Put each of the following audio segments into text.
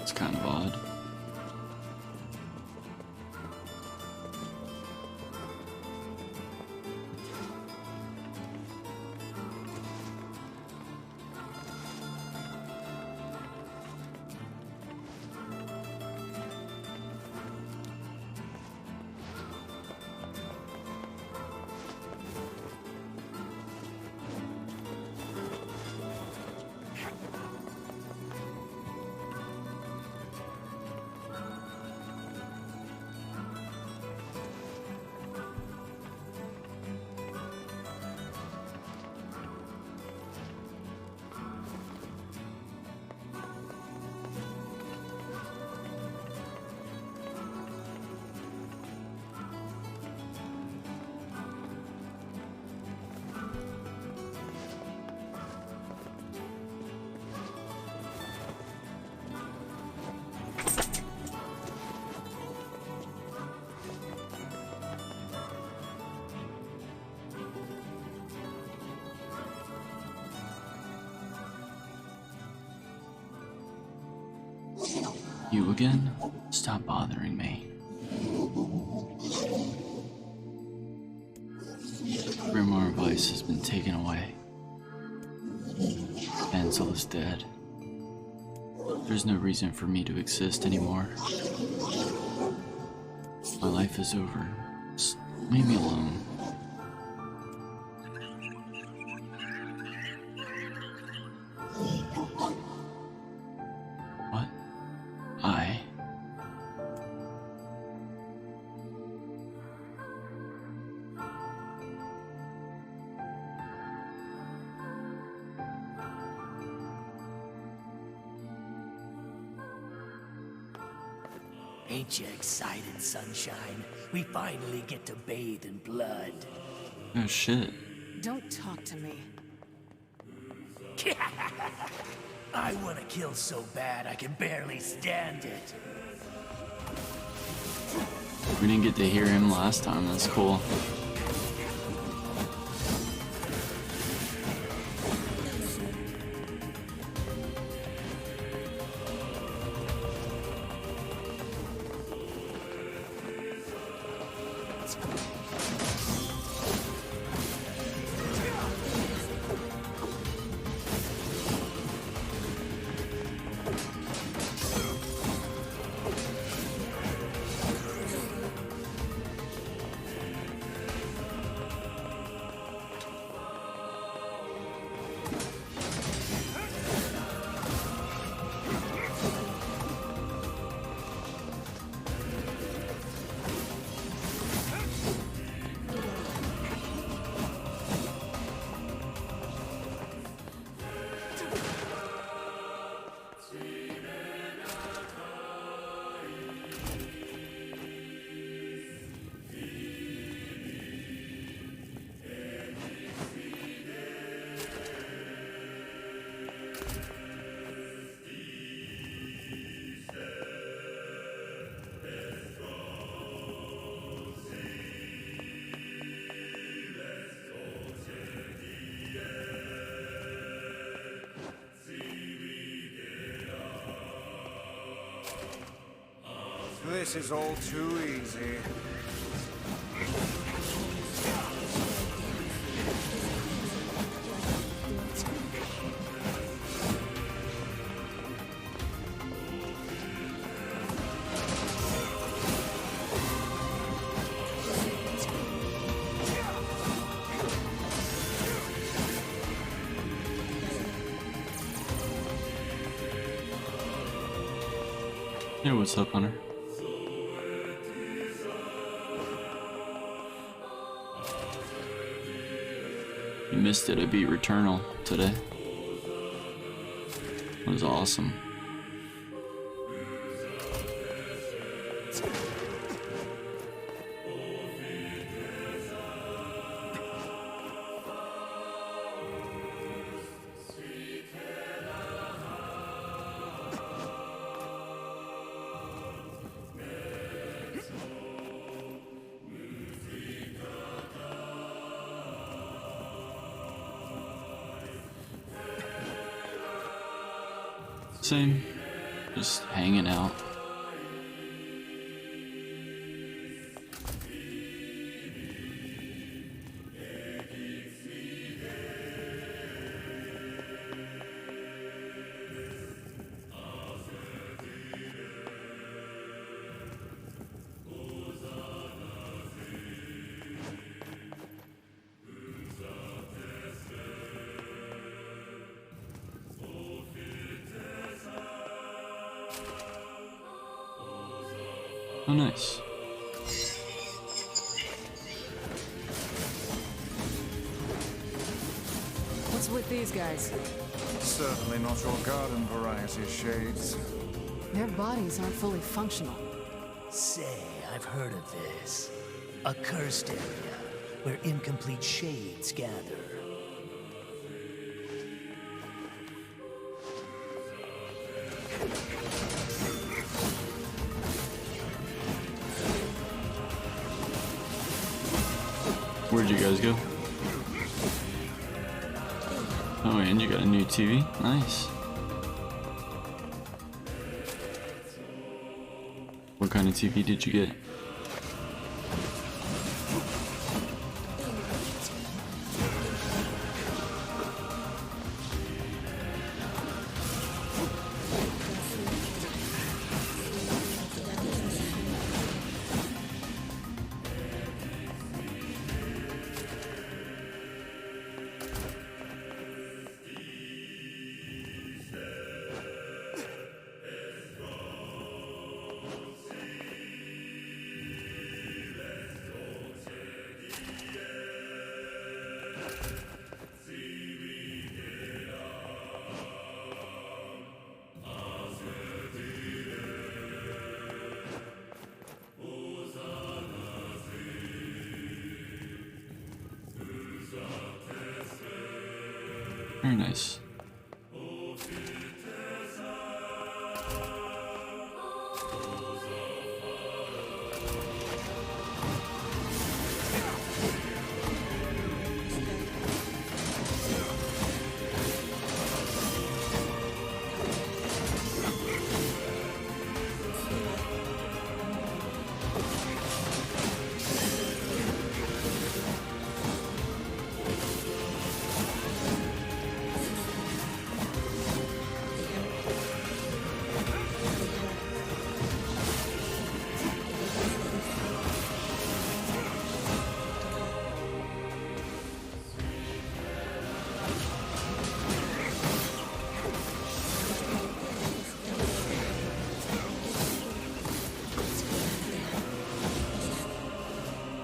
It's kind of odd. You again? Stop bothering me. Grimoire Vice has been taken away. Ansel is dead. There's no reason for me to exist anymore. My life is over. Just leave me alone. What? Ain't you excited, sunshine? We finally get to bathe in blood. Oh shit. Don't talk to me. I want to kill so bad I can barely stand it. We didn't get to hear him last time, that's cool. This is all too easy. Hey, what's up, Hunter? You missed it. I beat Returnal today. It was awesome. Same. Just hanging out. Oh, nice. What's with these guys? Certainly not your garden variety shades. Their bodies aren't fully functional. Say, I've heard of this. A cursed area where incomplete shades gather. Where'd you guys go? Oh, and you got a new TV? Nice. What kind of TV did you get? Very nice.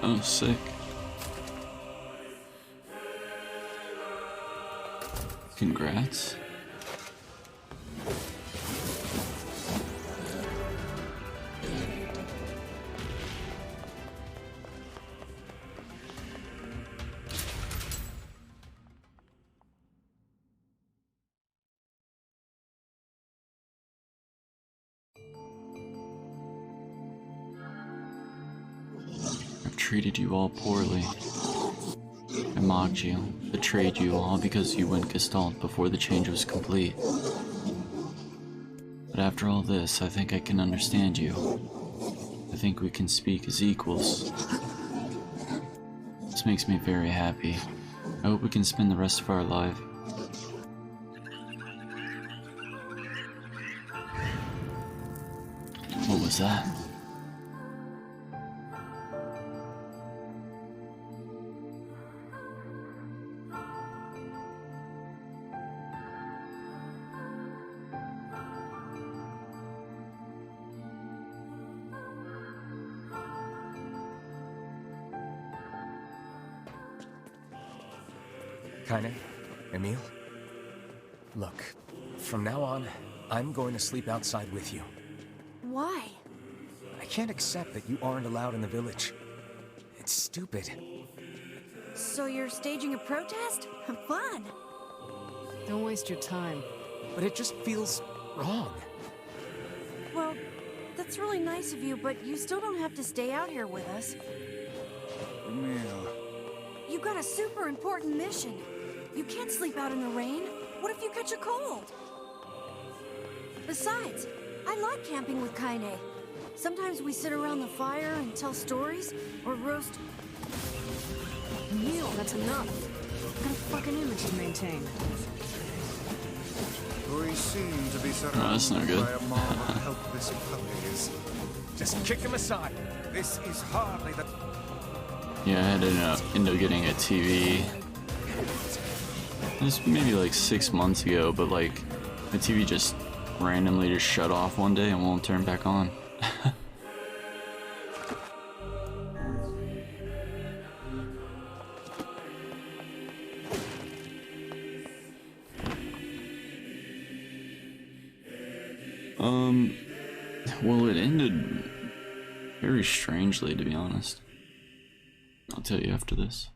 Oh, sick. Congrats. I've treated you all poorly. I mocked you, betrayed you all because you went Gestalt before the change was complete. But after all this, I think I can understand you. I think we can speak as equals. This makes me very happy. I hope we can spend the rest of our life. What was that? Kinda, Emile? Look, from now on, I'm going to sleep outside with you. Why? I can't accept that you aren't allowed in the village. It's stupid. So you're staging a protest? Fun! Don't waste your time. But it just feels wrong. Well, that's really nice of you, but you still don't have to stay out here with us. Emile. You got a super important mission. You can't sleep out in the rain. What if you catch a cold? Besides, I like camping with Kaine. Sometimes we sit around the fire and tell stories, or roast. Neil, that's enough. I've got a fucking image to maintain. We seem to be that's no surrounded good. by a mob of helpless puppies. Just kick him aside. This is hardly the... Yeah, I had to end up getting a TV. This maybe like 6 months ago, but like the TV just randomly just shut off one day and won't turn back on. Well, it ended very strangely, to be honest. I'll tell you after this.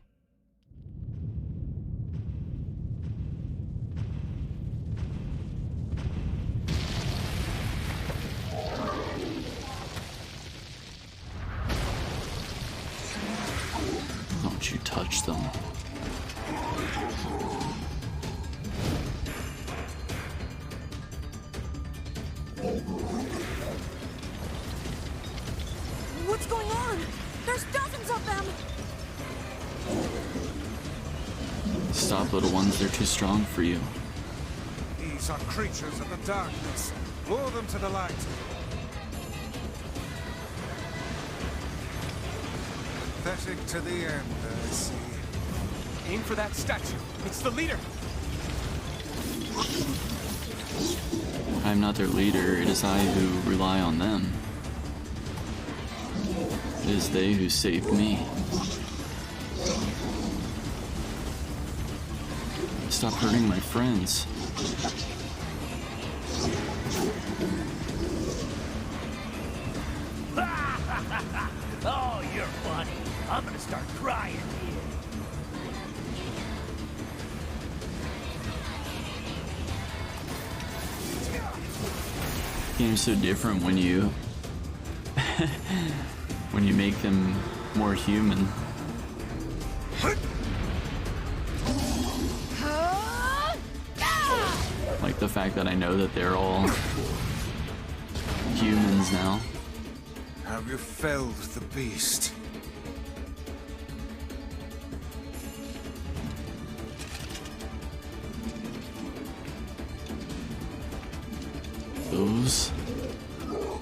Don't you touch them. What's going on? There's dozens of them! Stop, little ones, they're too strong for you. These are creatures of the darkness. Lure them to the light. Pathetic to the end, I see. Aim for that statue. It's the leader. I am not their leader, it is I who rely on them. It is they who saved me. Stop hurting my friends. Oh, you're funny. I'm gonna start crying here. Game's so different when you when you make them more human. Like the fact that I know that they're all humans now. Have you felled the beast? Those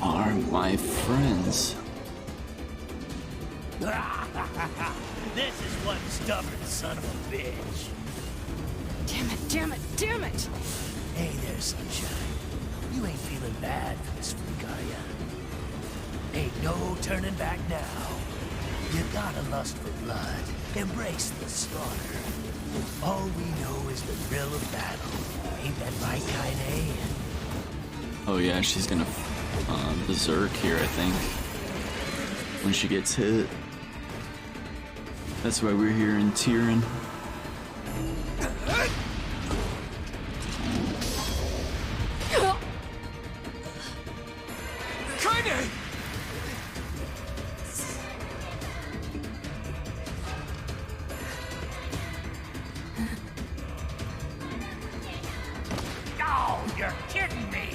are my friends. This is one stubborn son of a bitch. Damn it, damn it, damn it! Hey there, Sunshine. You ain't feeling bad for this freak, are ya? Ain't no turning back now. You got a lust for blood. Embrace the slaughter. All we know is the thrill of battle. Ain't that right, Kaine? Oh yeah, she's gonna berserk here, I think. When she gets hit. That's why we're here in Tyrion. Kaine! Oh, you're kidding me!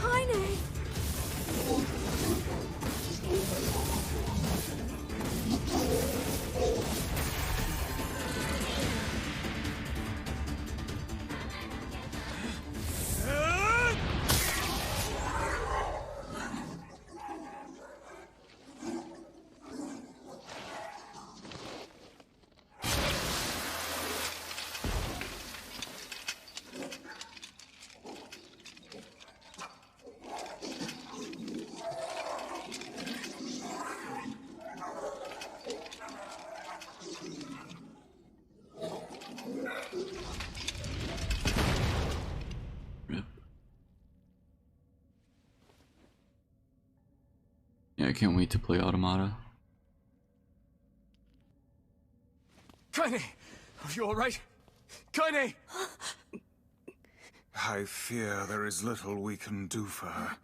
Kaine! Rip. Yeah, I can't wait to play Automata. Kaine! Are you alright? Kaine! I fear there is little we can do for her.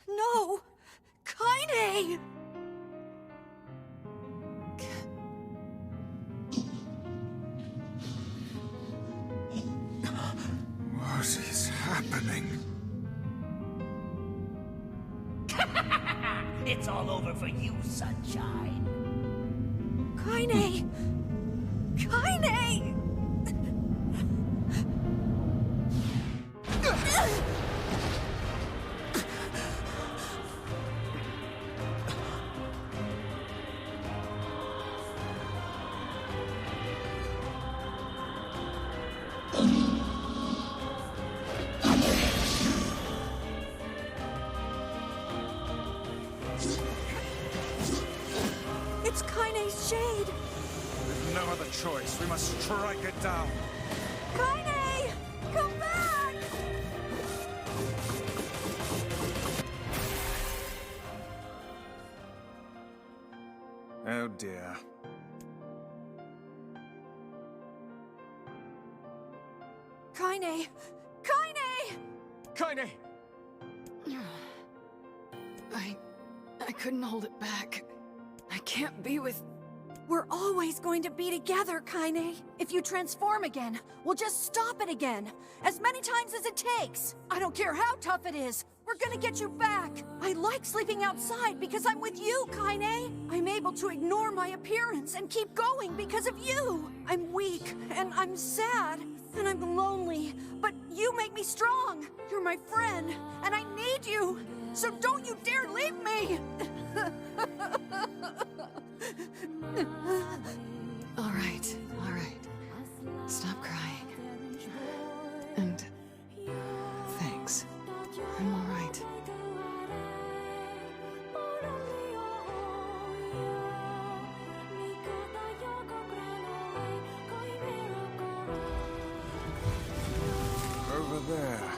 No! Kaine! happening? It's all over for you, sunshine. Kaine! Kaine! It's Kaine's shade! With no other choice, we must strike it down. Kaine! Come back! Oh dear. Kaine! Kaine! Kaine! I couldn't hold it back. I can't be with... We're always going to be together, Kaine. If you transform again, we'll just stop it again. As many times as it takes. I don't care how tough it is. We're gonna get you back. I like sleeping outside because I'm with you, Kaine. I'm able to ignore my appearance and keep going because of you. I'm weak, and I'm sad, and I'm lonely. But you make me strong. You're my friend, and I need you. So don't you dare leave me! All right. Stop crying. And... thanks. I'm all right. Over there.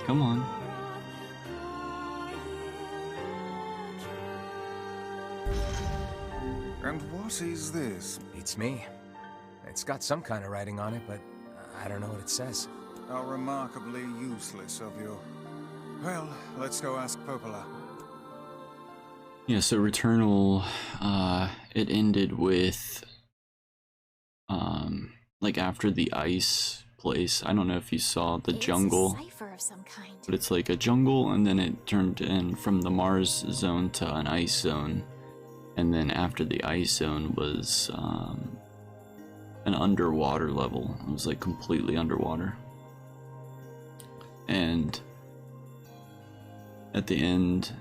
Come on. And what is this? It's me. It's got some kind of writing on it, but I don't know what it says. How remarkably useless of you. Well, let's go ask Popola. Yeah, so Returnal, it ended with, like after the ice place. I don't know if you saw the jungle, It's a cipher of some kind. but it's like a jungle, and then it turned in from the Mars zone to an ice zone. And then after the ice zone was, an underwater level. It was like completely underwater. And at the end,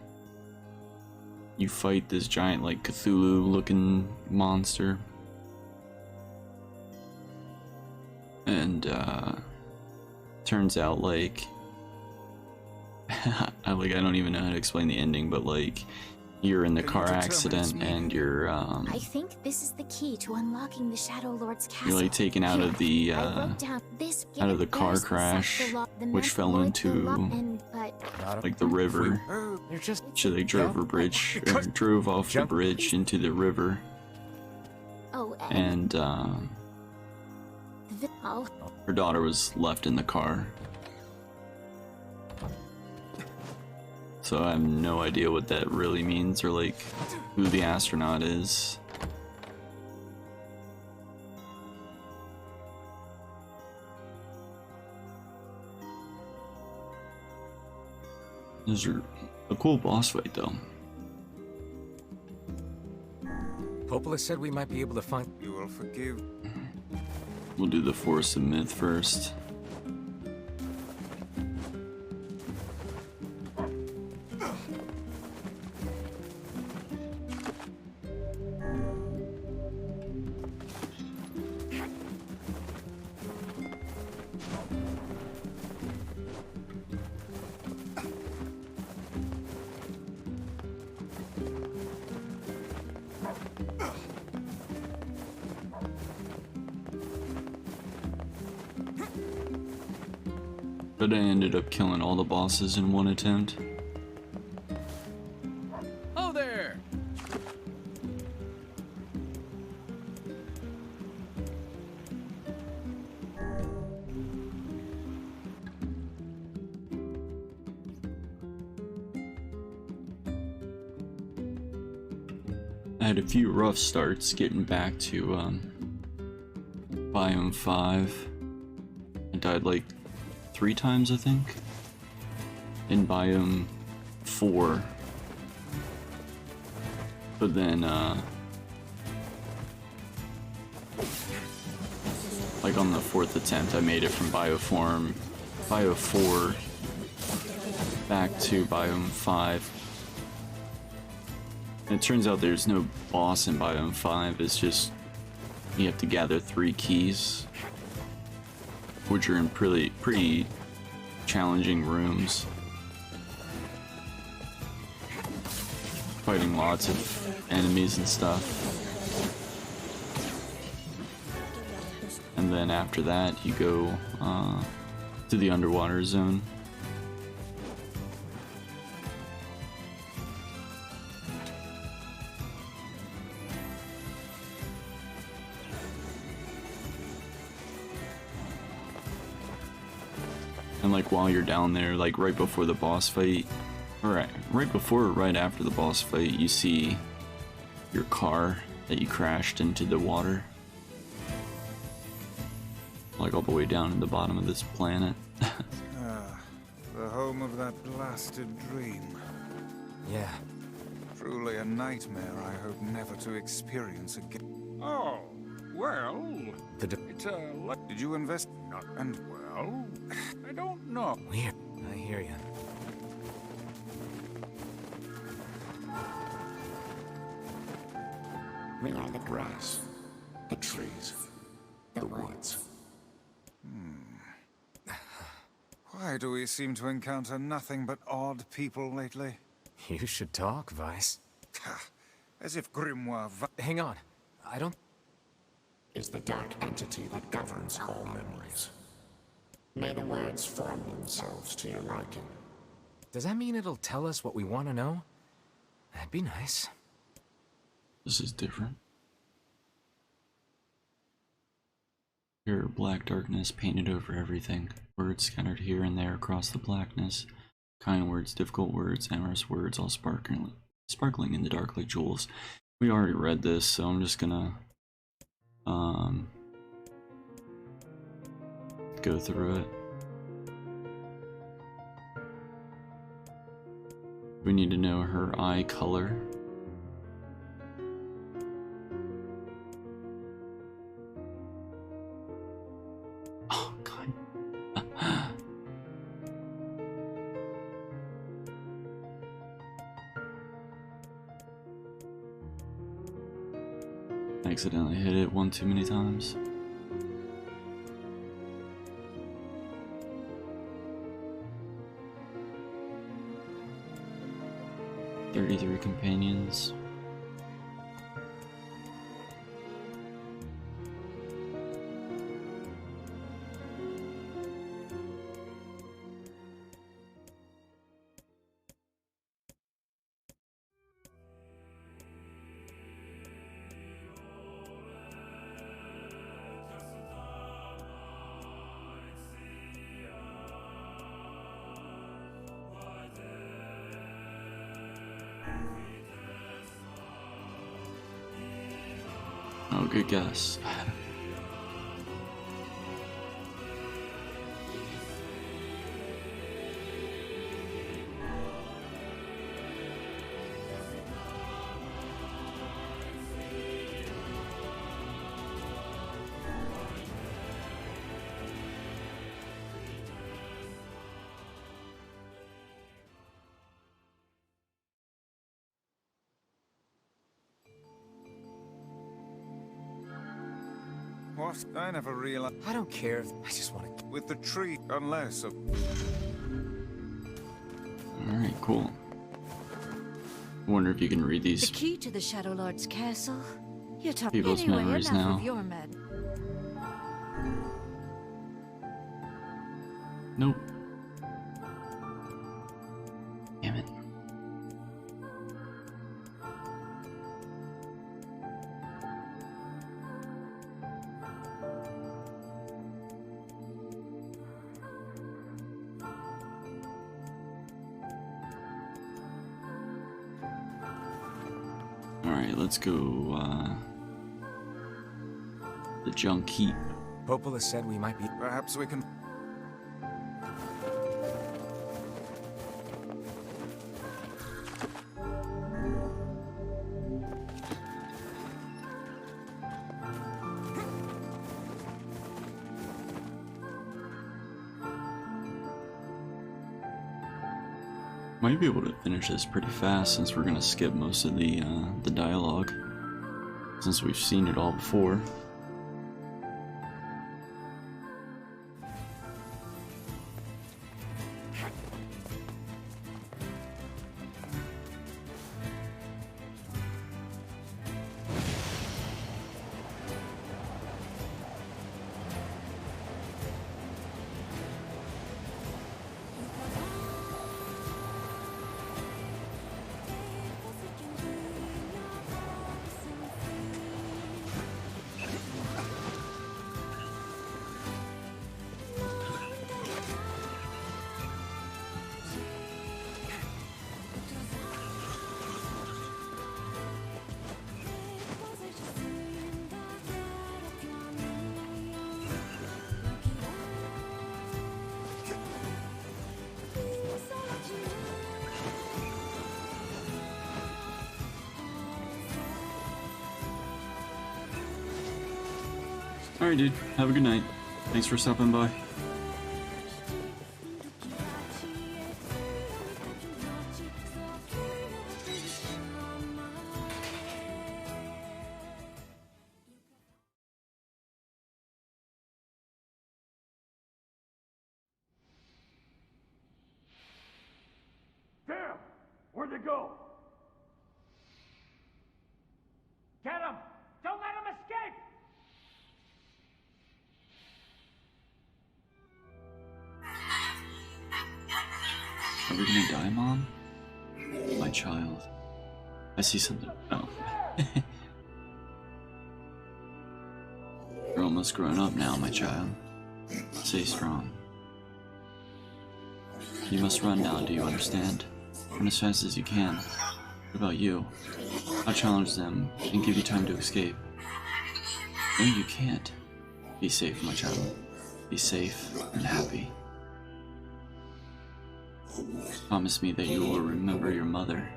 you fight this giant, like, Cthulhu-looking monster. And, turns out, like, I don't even know how to explain the ending, but, like, you're in the Can you car determine its accident, meaning? and you're, I think this is the key to unlocking the Shadow Lord's castle. you're, like, taken out of the, I wrote down this out of the car bears the crash, the which men fell void into, the law, and, but like, the river. Oh, You're just... So they drove a bridge, or drove off the Jump. bridge into the river, oh, and, oh, her daughter was left in the car. So I have no idea what that really means, or like who the astronaut is. This is a cool boss fight though. Popola said we might be able to find... you will forgive. We'll do the Force of Myth first. But I ended up killing all the bosses in one attempt. Oh there! I had a few rough starts getting back to Biome 5. I died like 3 times, I think. In Biome 4. But then, like on the 4th attempt, I made it from Bio 4 back to Biome 5. And it turns out there's no boss in Biome 5, it's just you have to gather 3 keys, which are in pretty challenging rooms. Fighting lots of enemies and stuff. And then after that, you go to the underwater zone. And like while you're down there, like right before the boss fight, right before or right after the boss fight, you see your car that you crashed into the water. Like all the way down in the bottom of this planet. The home of that blasted dream. Yeah. Truly a nightmare I hope never to experience again. Oh, well, it's Did you invest? And well, I don't know. Weird. I hear you. We are the grass, the trees, the woods. Why do we seem to encounter nothing but odd people lately? You should talk, Vice. As if Grimoire... Hang on. I don't... Is the dark entity that governs all memories. May the words form themselves to your liking. Does that mean it'll tell us what we want to know? That'd be nice. This is different. Here, black darkness painted over everything. Words scattered here and there across the blackness. Kind words, difficult words, amorous words, all sparkling in the dark like jewels. We already read this, so I'm just gonna go through it. We need to know her eye color. Oh, God. Accidentally hit it one too many times. "33 companions." Oh, good guess. What? I never realized... I don't care if... I just want to... With the tree, unless... Alright, cool. I wonder if you can read The these key to the Shadow Lord's castle. You're talking people's anyway, memories enough now. of your med. Nope. Damn it. Alright, Alright, let's go, the junk heap. Popola said we might be... Perhaps we can... Might be able to finish this pretty fast since we're gonna skip most of the dialogue, since we've seen it all before. Alright, dude. Have a good night. Thanks for stopping by. Damn! Where'd they go? Get him! Don't let him escape! Are we gonna die, Mom? My child. I see something. Oh. You're almost grown up now, my child. Stay strong. You must run now, do you understand? Run as fast as you can. What about you? I'll challenge them and give you time to escape. No, you can't. Be safe, my child. Be safe and happy. Promise me that you will remember your mother.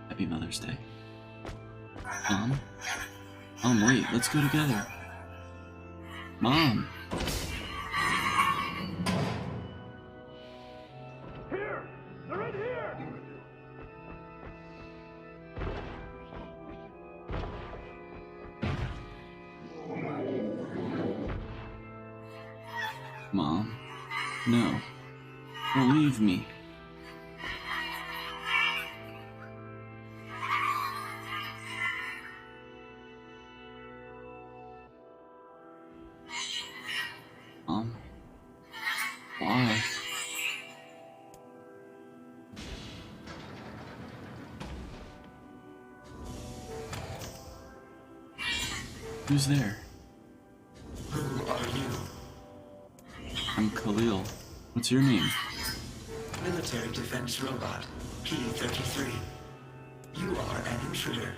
Happy Mother's Day. Mom? Mom, wait, let's go together. Mom! Here! They're in here! Mom? No. Don't leave me. Mom? Why? Who's there? Who are you? I'm Khalil. What's your name? Military defense robot, P-33. You are an intruder.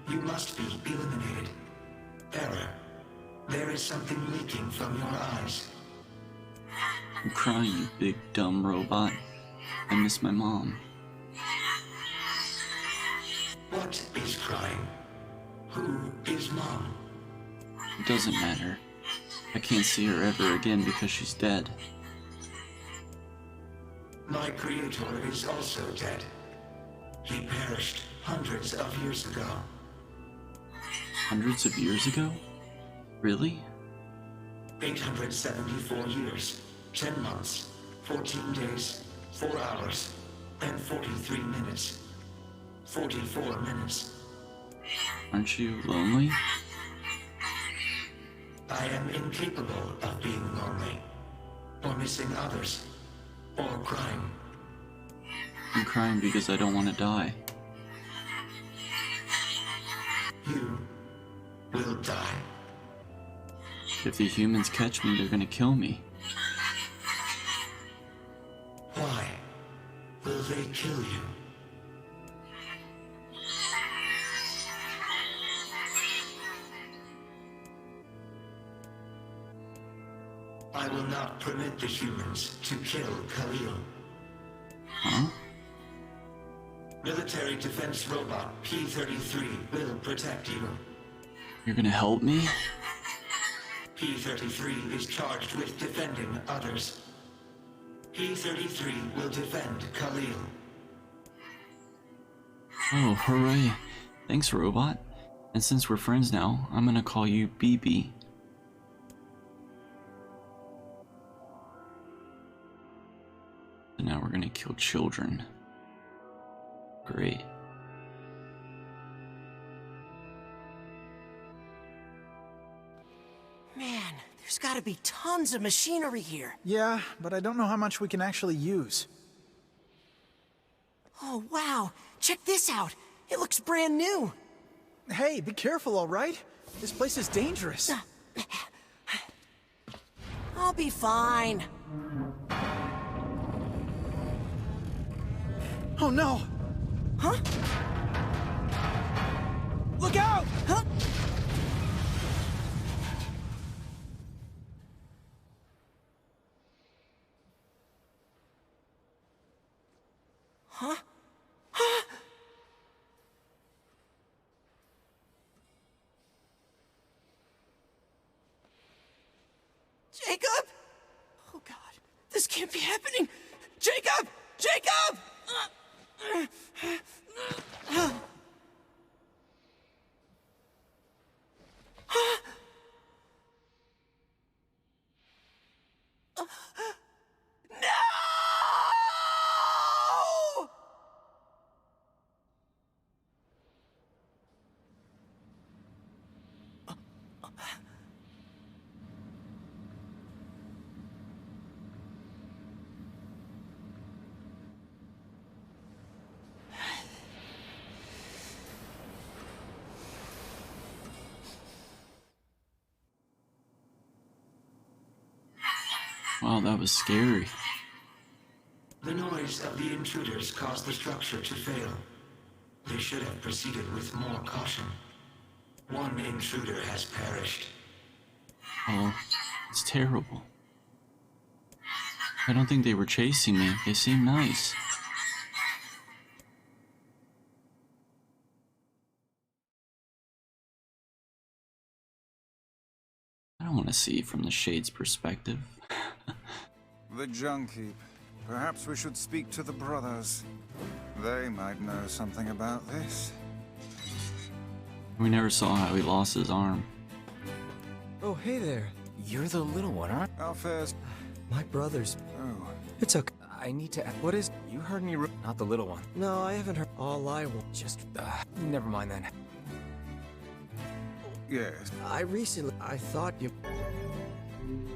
You must be eliminated. Error. There is something leaking from your eyes. I'm crying, you big dumb robot. I miss my mom. What is crying? Who is Mom? It doesn't matter. I can't see her ever again because she's dead. My creator is also dead. He perished hundreds of years ago. Hundreds of years ago? Really? 874 years, 10 months, 14 days, 4 hours, and 43 minutes. 44 minutes. Aren't you lonely? I am incapable of being lonely, or missing others, or crying. I'm crying because I don't want to die. You will die. If the humans catch me, they're gonna kill me. Why will they kill you? I will not permit the humans to kill Khalil. Huh? Military defense robot P-33 will protect you. You're gonna help me? P-33 is charged with defending others. P-33 will defend Khalil. Oh, hooray. Thanks, robot. And since we're friends now, I'm gonna call you BB. And now we're gonna kill children. Great. Man, there's gotta be tons of machinery here. Yeah, but I don't know how much we can actually use. Oh, wow. Check this out. It looks brand new. Hey, be careful, all right? This place is dangerous. I'll be fine. Oh no! Huh? Look out! Huh? Huh? Huh? Jacob? Oh God, this can't be happening. Jacob! Jacob! No! Wow, that was scary. The noise of the intruders caused the structure to fail. They should have proceeded with more caution. One intruder has perished. Oh, it's terrible. I don't think they were chasing me. They seem nice. I don't want to see from the Shade's perspective. The junk heap. Perhaps we should speak to the brothers. They might know something about this. We never saw how he lost his arm. Oh, hey there. You're the little one, aren't Our affairs. My brother's... Oh, It's okay. I need to... What is... You heard me... Not the little one. No, I haven't heard. All I want... Just... never mind then. yes. I thought you...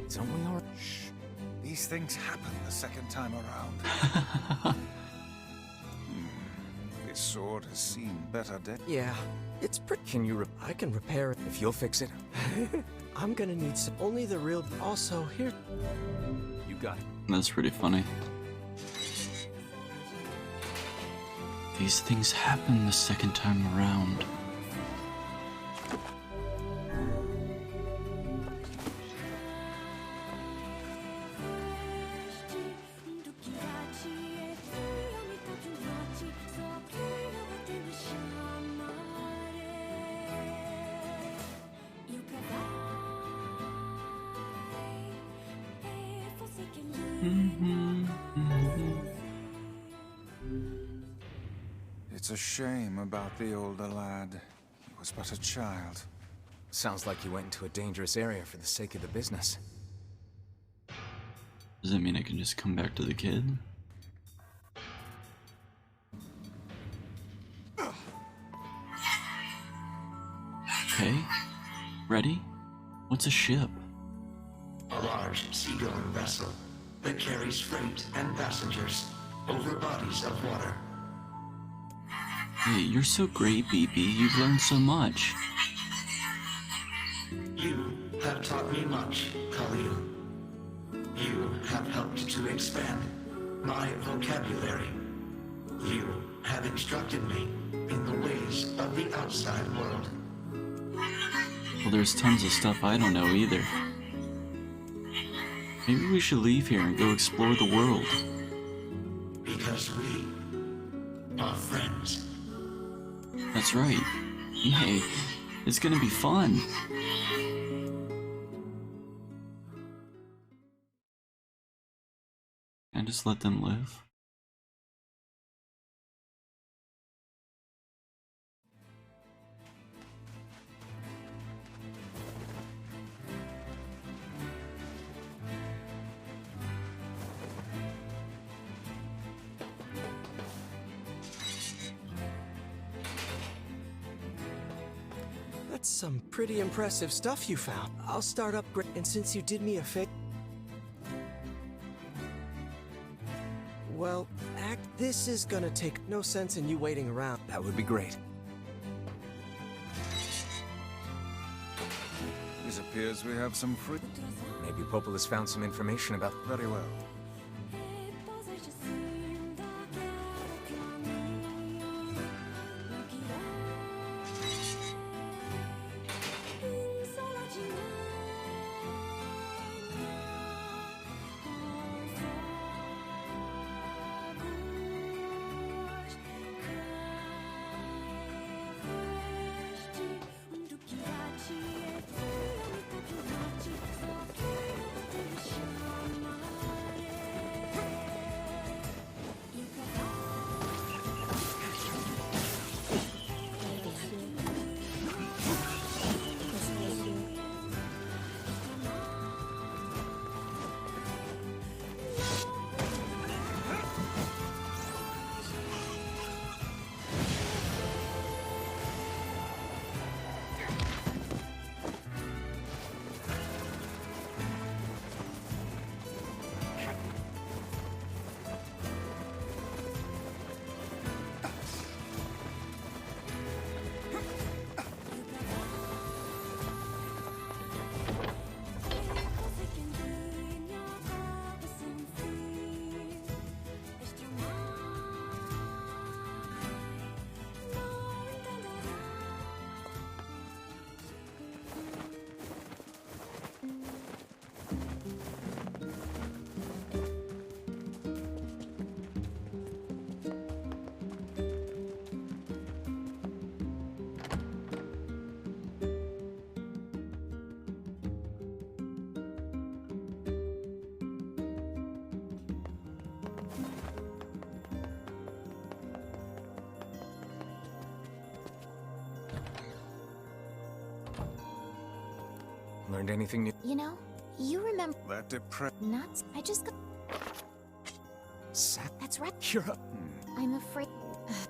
Don't we all... Shh. These things happen the second time around. This sword has seen better days. Yeah, it's pretty... Can you... I can repair it. If you'll fix it. I'm gonna need some... Only the real... Also, here... You got it. That's pretty funny. These things happen the second time around. It's a shame about the older lad. He was but a child. Sounds like you went into a dangerous area for the sake of the business. Does that mean I can just come back to the kid? Okay. Ready? What's a ship? A large seagoing vessel that carries freight and passengers over bodies of water. Hey, you're so great, BB. You've learned so much. You have taught me much, Khalil. You have helped to expand my vocabulary. You have instructed me in the ways of the outside world. Well, there's tons of stuff I don't know either. Maybe we should leave here and go explore the world. Because we are friends. That's right. Yay. It's gonna be fun. Can I just let them live? That's some pretty impressive stuff you found. I'll start upgrade, and since you did me a favor... Well, this is gonna take no sense in you waiting around. That would be great. It appears we have some fruit. Maybe Popol has found some information about... Very well. Learned anything new? You know, you remember... That Nuts? I just got... Sap? That's right. You're up. I'm afraid...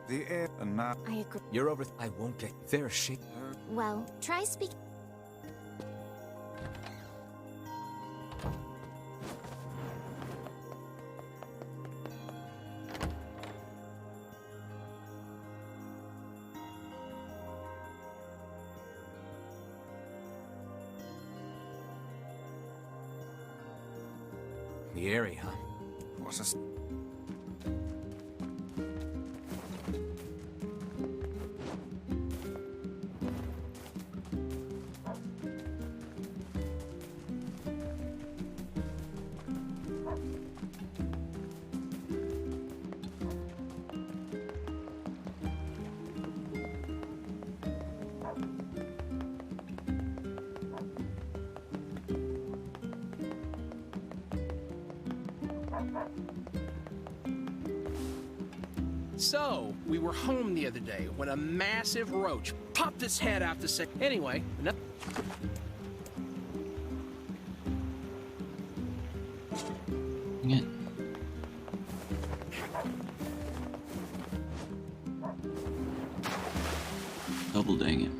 The air and not... I agree. You're over... I won't get... Their shit. Well, try speaking... The area, huh? What a... So, we were home the other day when a massive roach popped its head out the sink. Anyway, Dang it. Double dang it.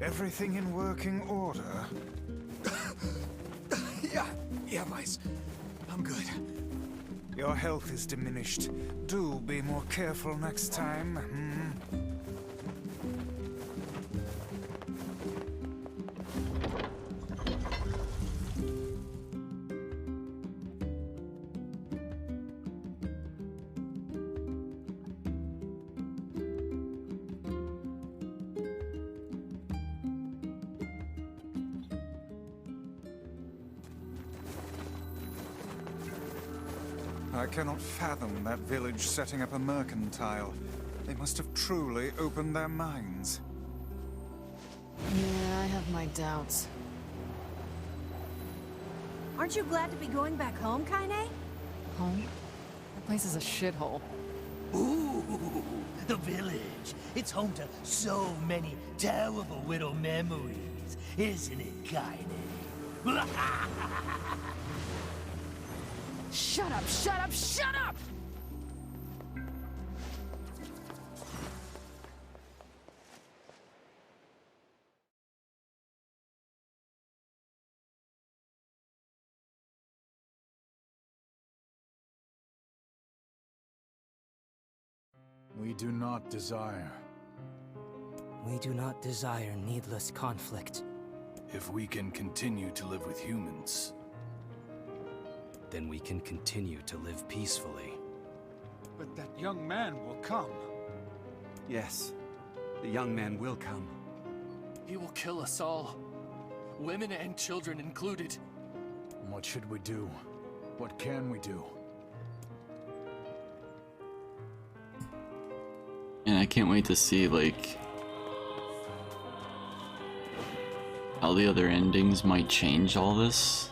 Everything in working order? Yeah, Vice. I'm good. Your health is diminished. Do be more careful next time. I cannot fathom that village setting up a mercantile. They must have truly opened their minds. Yeah, I have my doubts. Aren't you glad to be going back home, Kaine? Home? That place is a shithole. Ooh, the village. It's home to so many terrible little memories, isn't it, Kaine? Shut up, shut up, shut up! We do not desire. We do not desire needless conflict. If we can continue to live with humans, then we can continue to live peacefully. But that young man will come. Yes, the young man will come. He will kill us all. Women and children included. What should we do? What can we do? And I can't wait to see, like, how the other endings might change all this.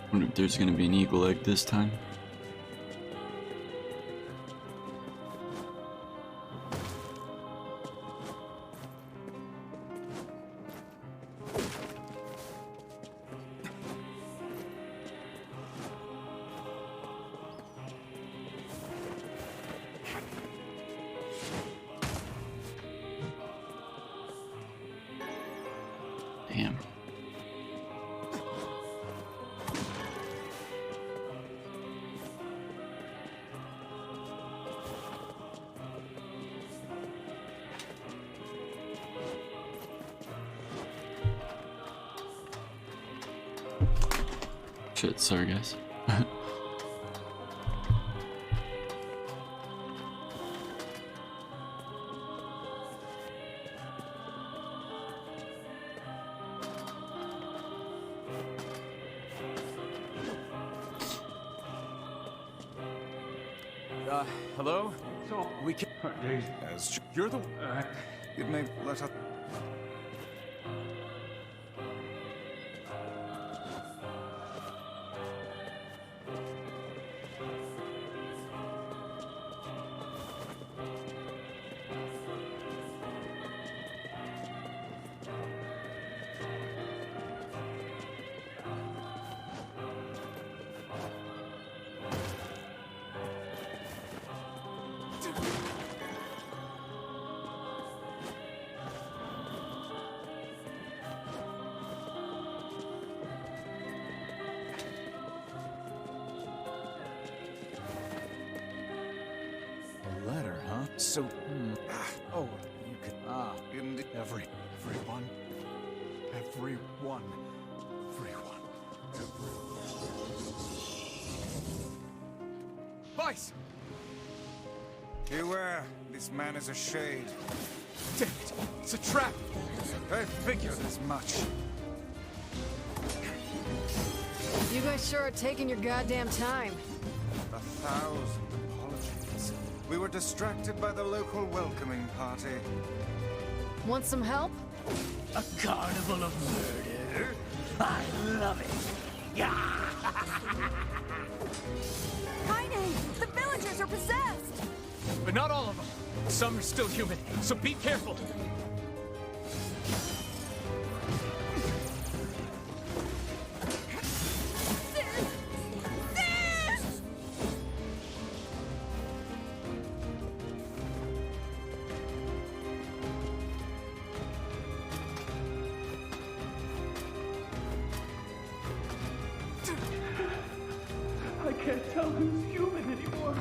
I wonder if there's gonna be an eagle egg this time. Damn. Shit, sorry guys. Hello? So, We can... As You're the... it may let us... A letter, huh? So, oh, you could, indeed. everyone. Vice! Beware, this man is a shade. Damn it! It's a trap! I figured as much. You guys sure are taking your goddamn time. 1,000 apologies. We were distracted by the local welcoming party. Want some help? A carnival of murder? I love it. Yeah. Kaine, the villagers are possessed! But not all of them. Some are still human, so be careful. I can't tell who's human anymore.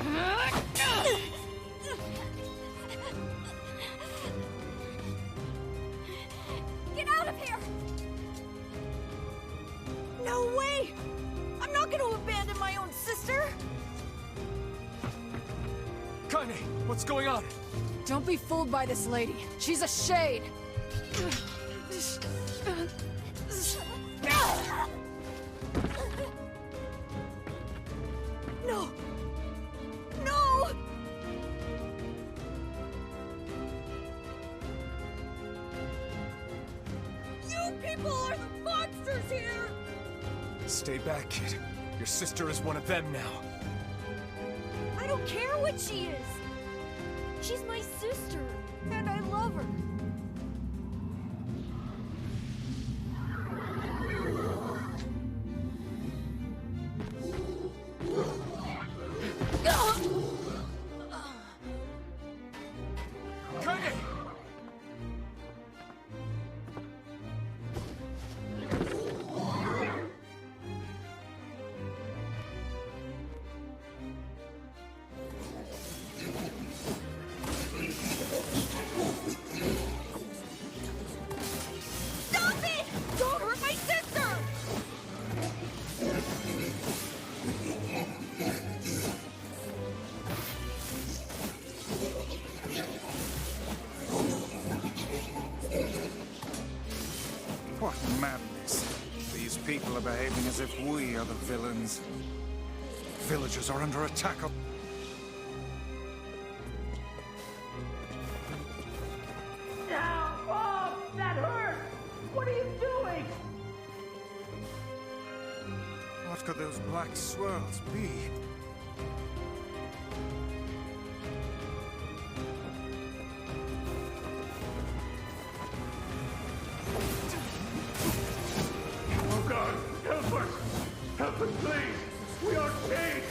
Get out of here! No way! I'm not gonna abandon my own sister! Kaine, what's going on? Don't be fooled by this lady. She's a shade. No! No! You people are the monsters here! Stay back, kid. Your sister is one of them now. I don't care what she is! She's my sister, and I love her. Kaine! Stop it! Don't hurt my sister! What madness. These people are behaving as if we are the villains. Villagers are under attack. Now, oh, that hurts! What are you doing? What could those black swirls be? Oh God, help us! Help us, please! We are caged!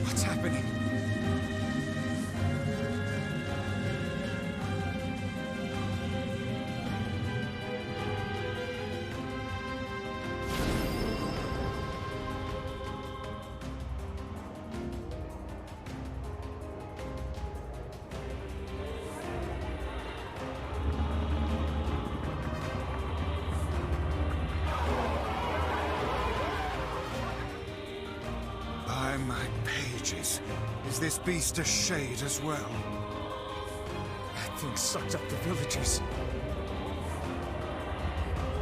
What's happening? By my pages, is this beast a shade as well? That thing sucked up the villagers.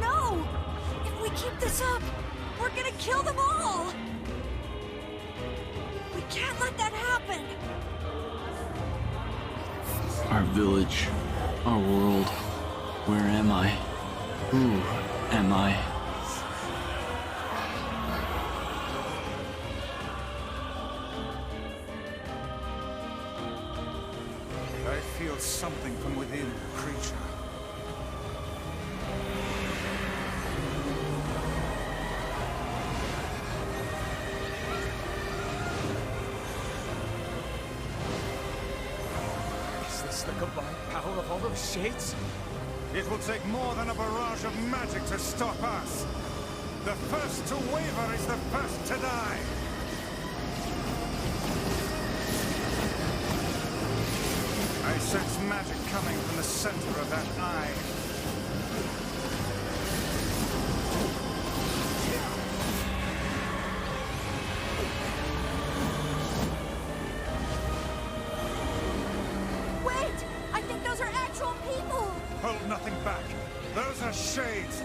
No! If we keep this up, we're gonna kill them all! We can't let that happen! Our village, our world. Where am I? Who am I? I feel something from within the creature. Is this the combined power of all those shades? It will take more than a barrage of magic to stop us. The first to waver is the first to die. I sense magic coming from the center of that eye. Wait! I think those are actual people! Hold nothing back. Those are shades.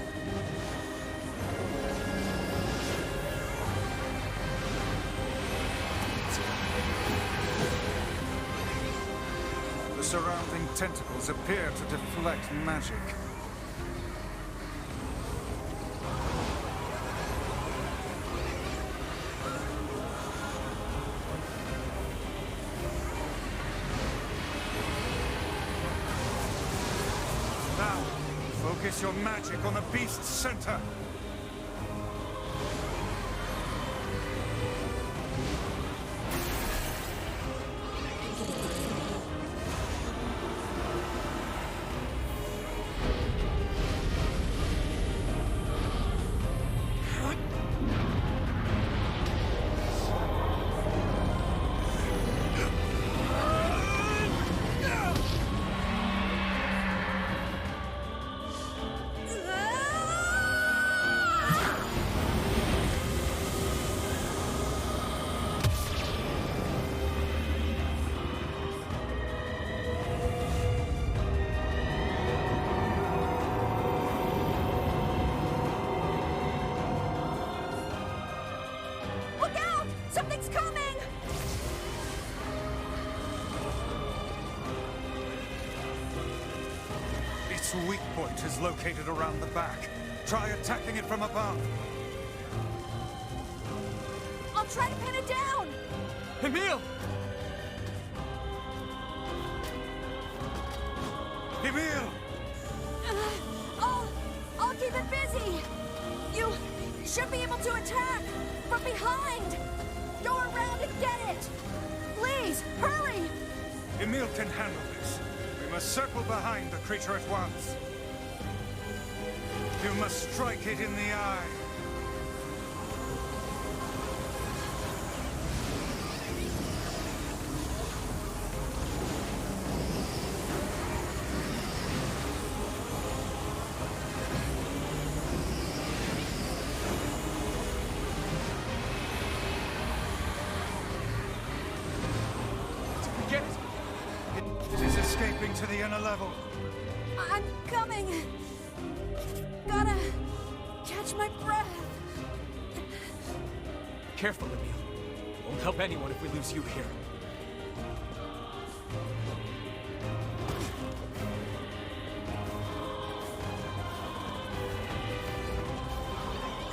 surrounding tentacles appear to deflect magic. Now, focus your magic on the beast's center. Something's coming! Its weak point is located around the back. Try attacking it from above. I'll try to pin it down! Emil! Emil! I'll keep it busy! You should be able to attack from behind! Go around and get it! Please, hurry! Emil can handle this. We must circle behind the creature at once. You must strike it in the eye. It is escaping to the inner level. I'm coming. Gotta catch my breath. Careful, Emil. Won't help anyone if we lose you here.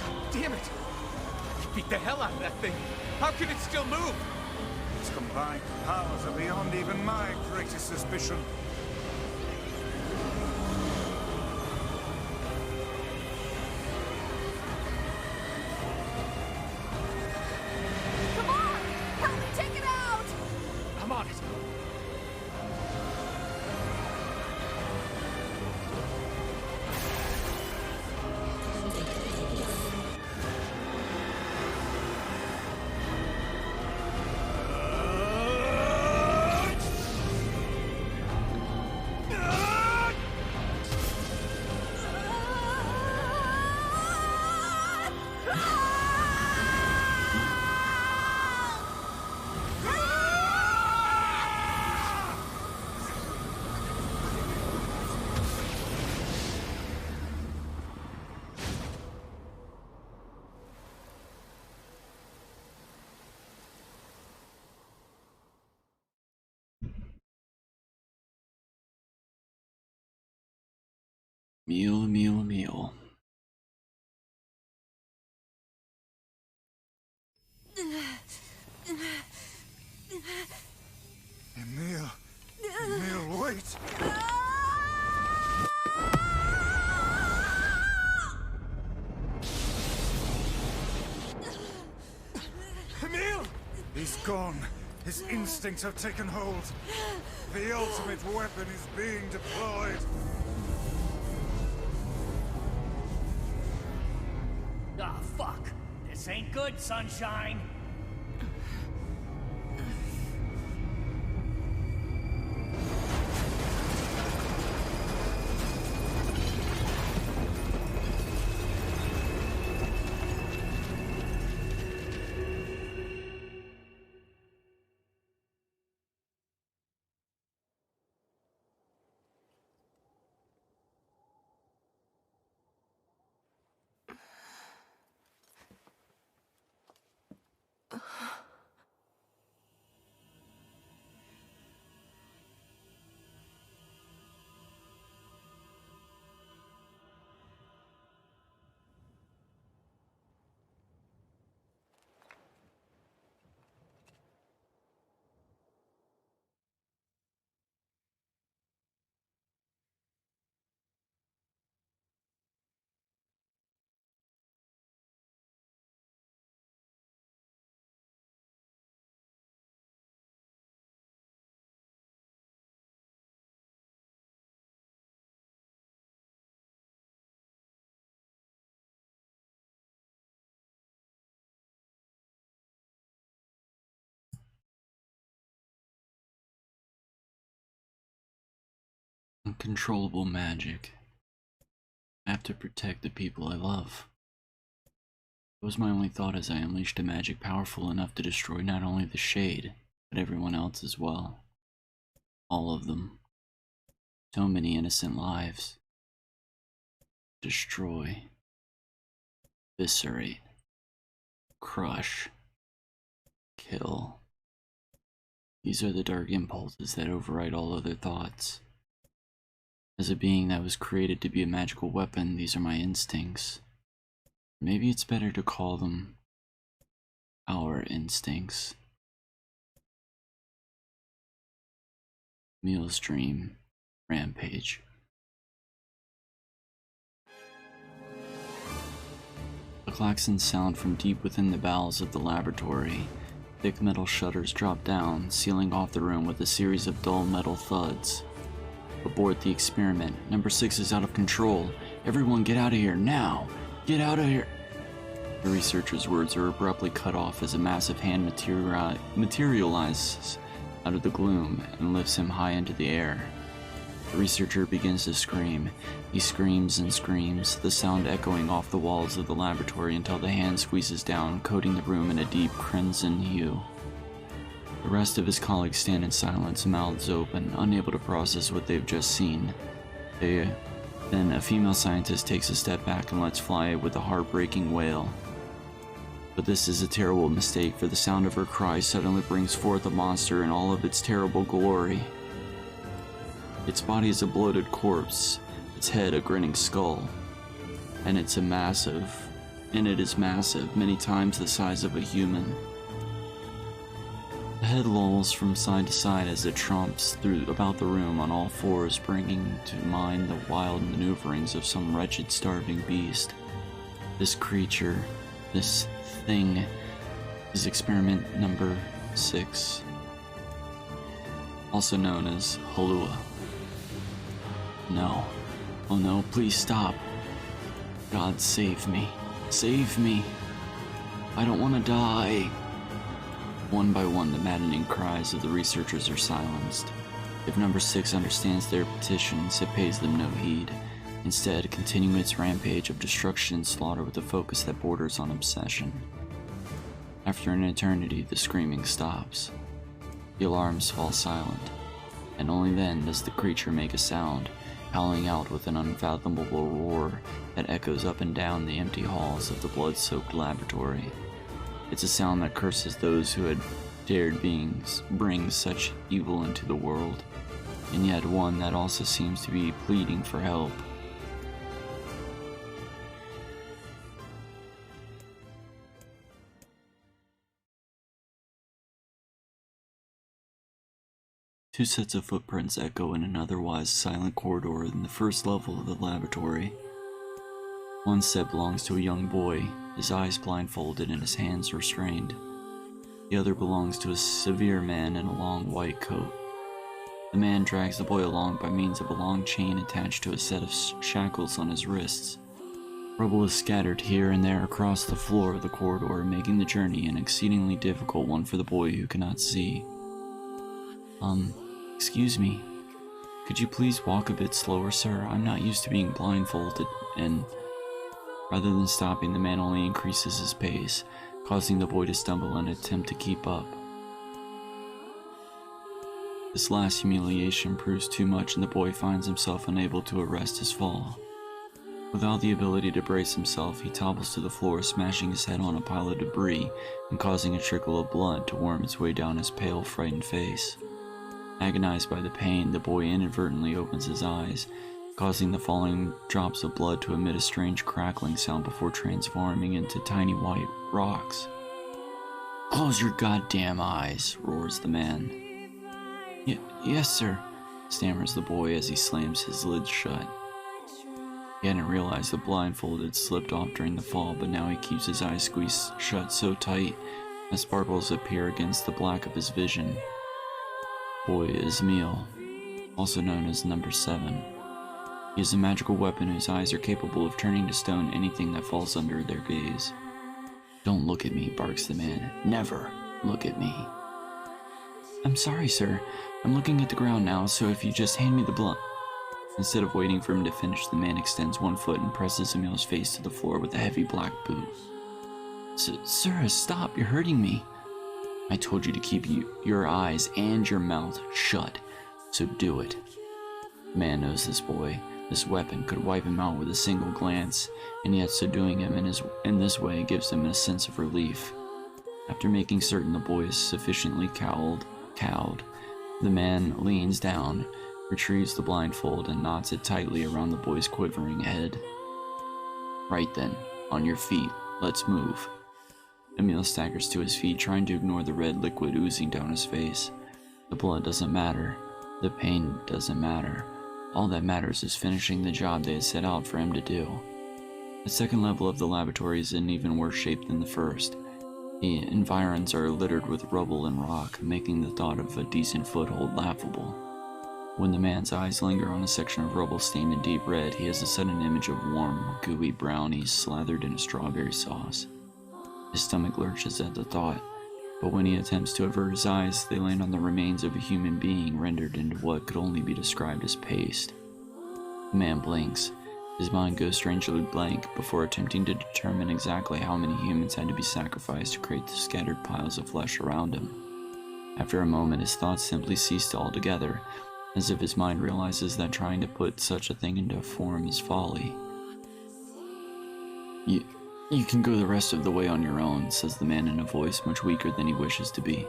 God damn it! You beat the hell out of that thing. How can it still move? Its combined powers are beyond even my greatest suspicion. Come on! Help me take it out! I'm on it. Meal. Emil, wait! Emil! He's gone. His instincts have taken hold. The ultimate weapon is being deployed. Ah, fuck. This ain't good, Sunshine. Uncontrollable magic. I have to protect the people I love. It was my only thought as I unleashed a magic powerful enough to destroy not only the Shade, but everyone else as well. All of them. So many innocent lives. Destroy. Eviscerate. Crush. Kill. These are the dark impulses that override all other thoughts. As a being that was created to be a magical weapon, these are my instincts. Maybe it's better to call them our instincts. Emil's dream. Rampage. A klaxon sound from deep within the bowels of the laboratory. Thick metal shutters drop down, sealing off the room with a series of dull metal thuds. Abort the experiment. Number 6 is out of control. Everyone get out of here, now! Get out of here! The researcher's words are abruptly cut off as a massive hand materializes out of the gloom and lifts him high into the air. The researcher begins to scream. He screams and screams, the sound echoing off the walls of the laboratory until the hand squeezes down, coating the room in a deep crimson hue. The rest of his colleagues stand in silence, mouths open, unable to process what they've just seen. Then a female scientist takes a step back and lets fly with a heartbreaking wail. But this is a terrible mistake, for the sound of her cry suddenly brings forth a monster in all of its terrible glory. Its body is a bloated corpse, its head a grinning skull, and it is massive, many times the size of a human. The head lolls from side to side as it tromps about the room on all fours, bringing to mind the wild maneuverings of some wretched starving beast. This creature, this thing, is experiment number 6, also known as Halua. No. Oh no, please stop. God, save me. Save me. I don't want to die. One by one, the maddening cries of the researchers are silenced. If number 6 understands their petitions, it pays them no heed, instead continuing its rampage of destruction and slaughter with a focus that borders on obsession. After an eternity, the screaming stops. The alarms fall silent, and only then does the creature make a sound, howling out with an unfathomable roar that echoes up and down the empty halls of the blood-soaked laboratory. It's a sound that curses those who had dared bring such evil into the world, and yet one that also seems to be pleading for help. Two sets of footprints echo in an otherwise silent corridor in the first level of the laboratory. One set belongs to a young boy, his eyes blindfolded and his hands restrained. The other belongs to a severe man in a long white coat. The man drags the boy along by means of a long chain attached to a set of shackles on his wrists. Rubble is scattered here and there across the floor of the corridor, making the journey an exceedingly difficult one for the boy who cannot see. Excuse me. Could you please walk a bit slower, sir? I'm not used to being blindfolded, and... Rather than stopping, the man only increases his pace, causing the boy to stumble and attempt to keep up. This last humiliation proves too much, and the boy finds himself unable to arrest his fall. Without the ability to brace himself, he topples to the floor, smashing his head on a pile of debris and causing a trickle of blood to worm its way down his pale, frightened face. Agonized by the pain, the boy inadvertently opens his eyes, causing the falling drops of blood to emit a strange crackling sound before transforming into tiny white rocks. "Close your goddamn eyes," roars the man. Yes, sir," stammers the boy as he slams his lids shut. He hadn't realized the blindfold had slipped off during the fall, but now he keeps his eyes squeezed shut so tight that sparkles appear against the black of his vision. Boy is Emil, also known as number 7. He is a magical weapon whose eyes are capable of turning to stone anything that falls under their gaze. "Don't look at me," barks the man. "Never look at me." "I'm sorry, sir. I'm looking at the ground now, so if you just hand me the blood..." Instead of waiting for him to finish, the man extends one foot and presses Emil's face to the floor with a heavy black boot. Sir, stop, you're hurting me. I told you to keep your eyes and your mouth shut, so do it. The man knows this boy. This weapon could wipe him out with a single glance, and yet subduing him in this way gives him a sense of relief. After making certain the boy is sufficiently cowed, the man leans down, retrieves the blindfold, and knots it tightly around the boy's quivering head. Right then, on your feet, let's move. Emil staggers to his feet, trying to ignore the red liquid oozing down his face. The blood doesn't matter. The pain doesn't matter. All that matters is finishing the job they had set out for him to do. The second level of the laboratory is in even worse shape than the first. The environs are littered with rubble and rock, making the thought of a decent foothold laughable. When the man's eyes linger on a section of rubble stained in deep red, he has a sudden image of warm, gooey brownies slathered in a strawberry sauce. His stomach lurches at the thought, but when he attempts to avert his eyes, they land on the remains of a human being rendered into what could only be described as paste. The man blinks. His mind goes strangely blank before attempting to determine exactly how many humans had to be sacrificed to create the scattered piles of flesh around him. After a moment, his thoughts simply ceased altogether, as if his mind realizes that trying to put such a thing into form is folly. You can go the rest of the way on your own, says the man in a voice much weaker than he wishes to be.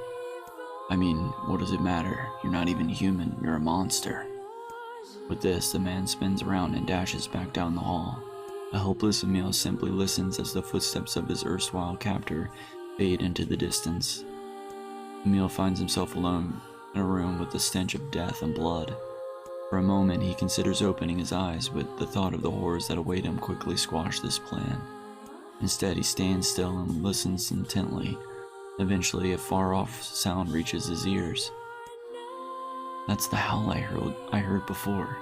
I mean, what does it matter? You're not even human, you're a monster. With this, the man spins around and dashes back down the hall. A helpless Emil simply listens as the footsteps of his erstwhile captor fade into the distance. Emil finds himself alone in a room with the stench of death and blood. For a moment, he considers opening his eyes, but the thought of the horrors that await him quickly squashed this plan. Instead, he stands still and listens intently. Eventually, a far-off sound reaches his ears. That's the howl I heard before.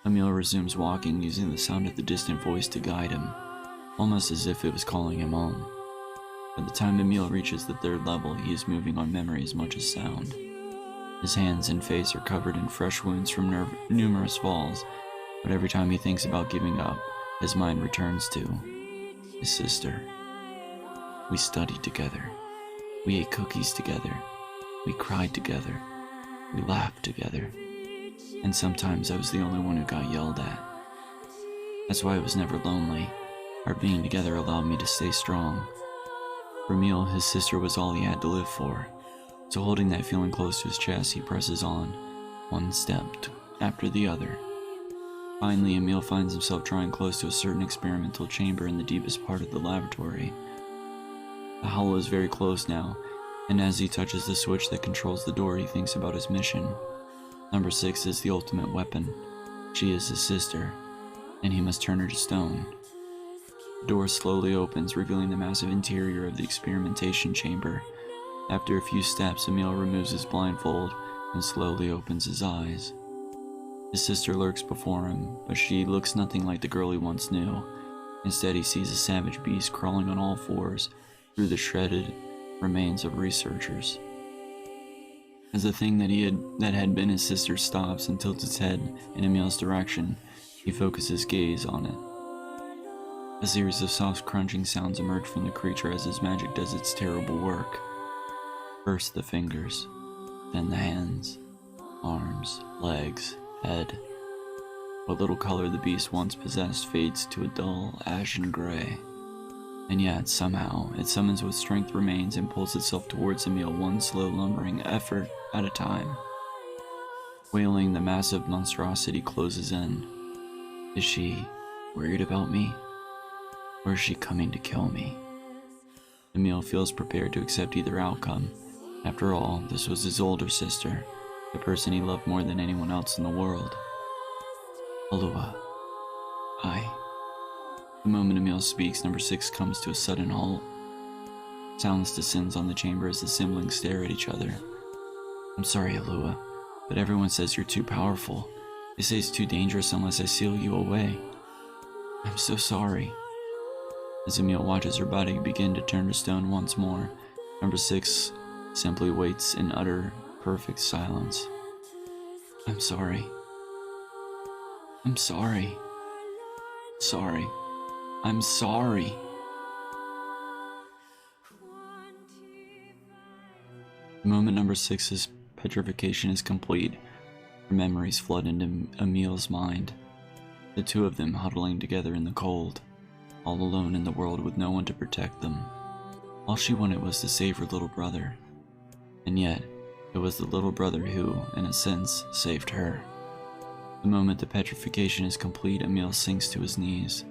Emil resumes walking, using the sound of the distant voice to guide him, almost as if it was calling him home. By the time Emil reaches the third level, he is moving on memory as much as sound. His hands and face are covered in fresh wounds from numerous falls, but every time he thinks about giving up, his mind returns to his sister. We studied together. We ate cookies together. We cried together. We laughed together. And sometimes I was the only one who got yelled at. That's why I was never lonely. Our being together allowed me to stay strong. For Emil, his sister was all he had to live for. So holding that feeling close to his chest, he presses on, one step after the other. Finally, Emil finds himself drawing close to a certain experimental chamber in the deepest part of the laboratory. The hollow is very close now, and as he touches the switch that controls the door, he thinks about his mission. Number 6 is the ultimate weapon. She is his sister, and he must turn her to stone. The door slowly opens, revealing the massive interior of the experimentation chamber. After a few steps, Emil removes his blindfold and slowly opens his eyes. His sister lurks before him, but she looks nothing like the girl he once knew. Instead, he sees a savage beast crawling on all fours through the shredded remains of researchers. As the thing that had been his sister stops and tilts its head in Emil's direction, he focuses his gaze on it. A series of soft crunching sounds emerge from the creature as his magic does its terrible work. First the fingers, then the hands, arms, legs, head. What little color the beast once possessed fades to a dull, ashen gray. And yet, somehow, it summons what strength remains and pulls itself towards Emil one slow, lumbering effort at a time. Wailing, the massive monstrosity closes in. Is she worried about me? Or is she coming to kill me? Emil feels prepared to accept either outcome. After all, this was his older sister, the person he loved more than anyone else in the world. Alua. The moment Emil speaks, number 6 comes to a sudden halt. Silence descends on the chamber as the siblings stare at each other. I'm sorry, Alua, but everyone says you're too powerful. They say it's too dangerous unless I seal you away. I'm so sorry. As Emil watches her body begin to turn to stone once more, number 6 simply waits in utter, perfect silence. I'm sorry. I'm sorry. Sorry. I'm sorry. Moment number 6's petrification is complete. Her memories flood into Emil's mind. The two of them huddling together in the cold, all alone in the world with no one to protect them. All she wanted was to save her little brother. And yet, it was the little brother who, in a sense, saved her. The moment the petrification is complete, Emil sinks to his knees.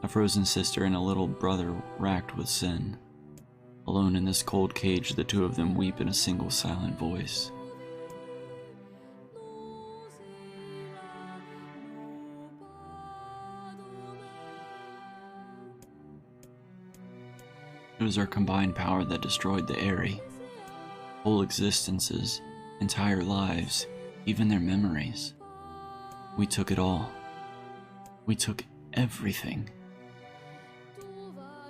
A frozen sister and a little brother racked with sin. Alone in this cold cage, the two of them weep in a single silent voice. It was our combined power that destroyed the Aerie. Whole existences, entire lives, even their memories. We took it all. We took everything.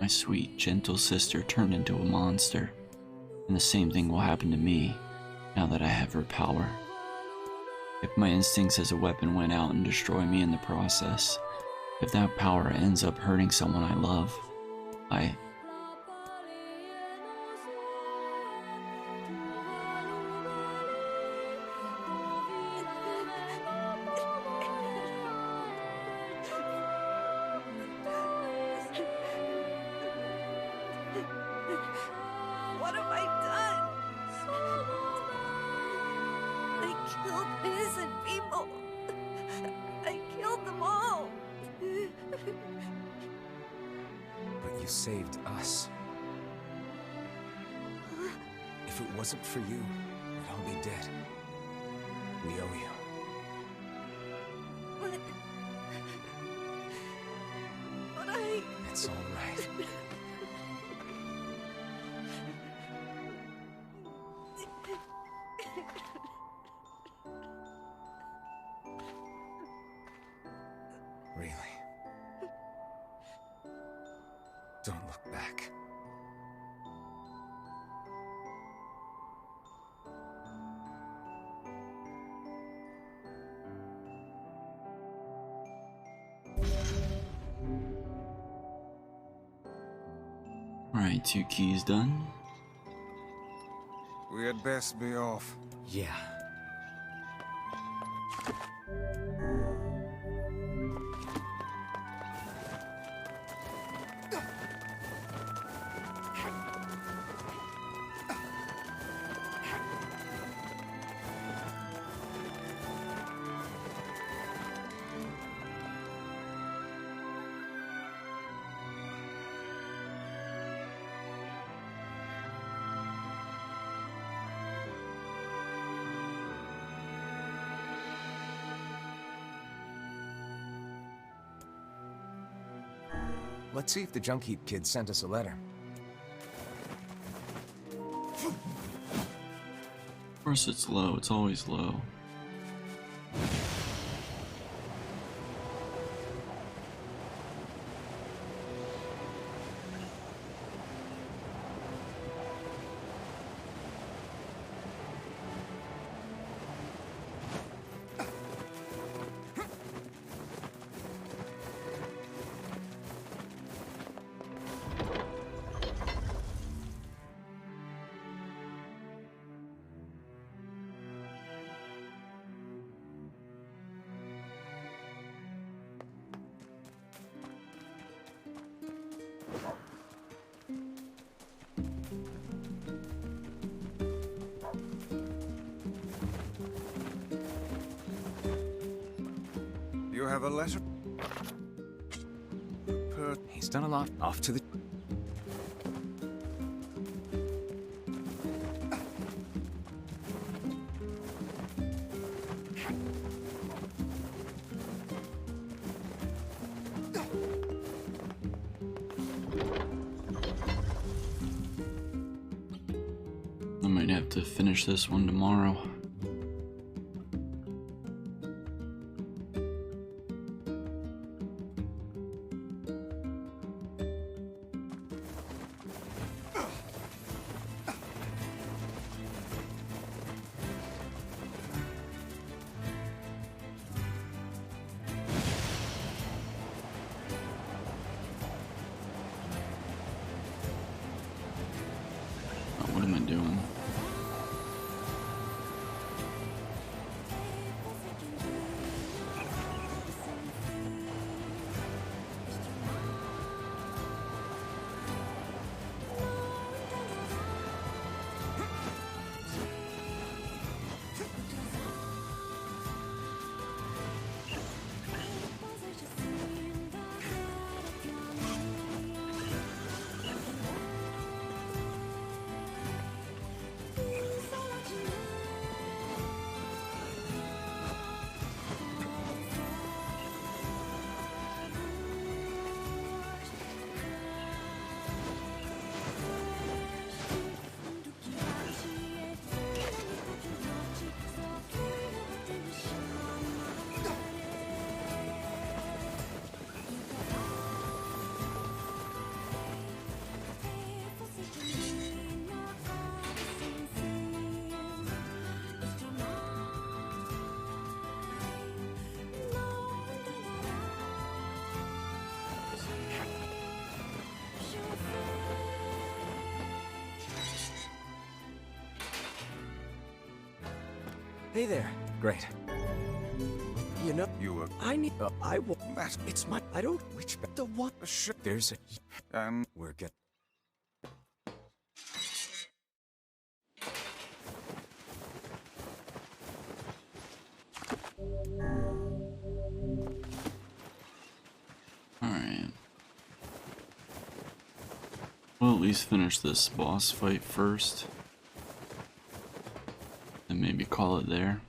My sweet, gentle sister turned into a monster, and the same thing will happen to me now that I have her power. If my instincts as a weapon went out and destroy me in the process, if that power ends up hurting someone I love, What have I done? I killed innocent people. I killed them all. But you saved us. If it wasn't for you, we'd all be dead. We owe you. But It's all right. Really? Don't look back. Alright, 2 keys done. We had best be off. Yeah. Let's see if the Junk Heap kid sent us a letter. Of course it's low, it's always low. You have a letter? He's done a lot. Off to the... I might have to finish this one tomorrow. Hey there. Great. You know, I need. I will. That It's my. I don't. Which the what? There's a. We're good. Alright. We'll at least finish this boss fight first. And maybe call it there.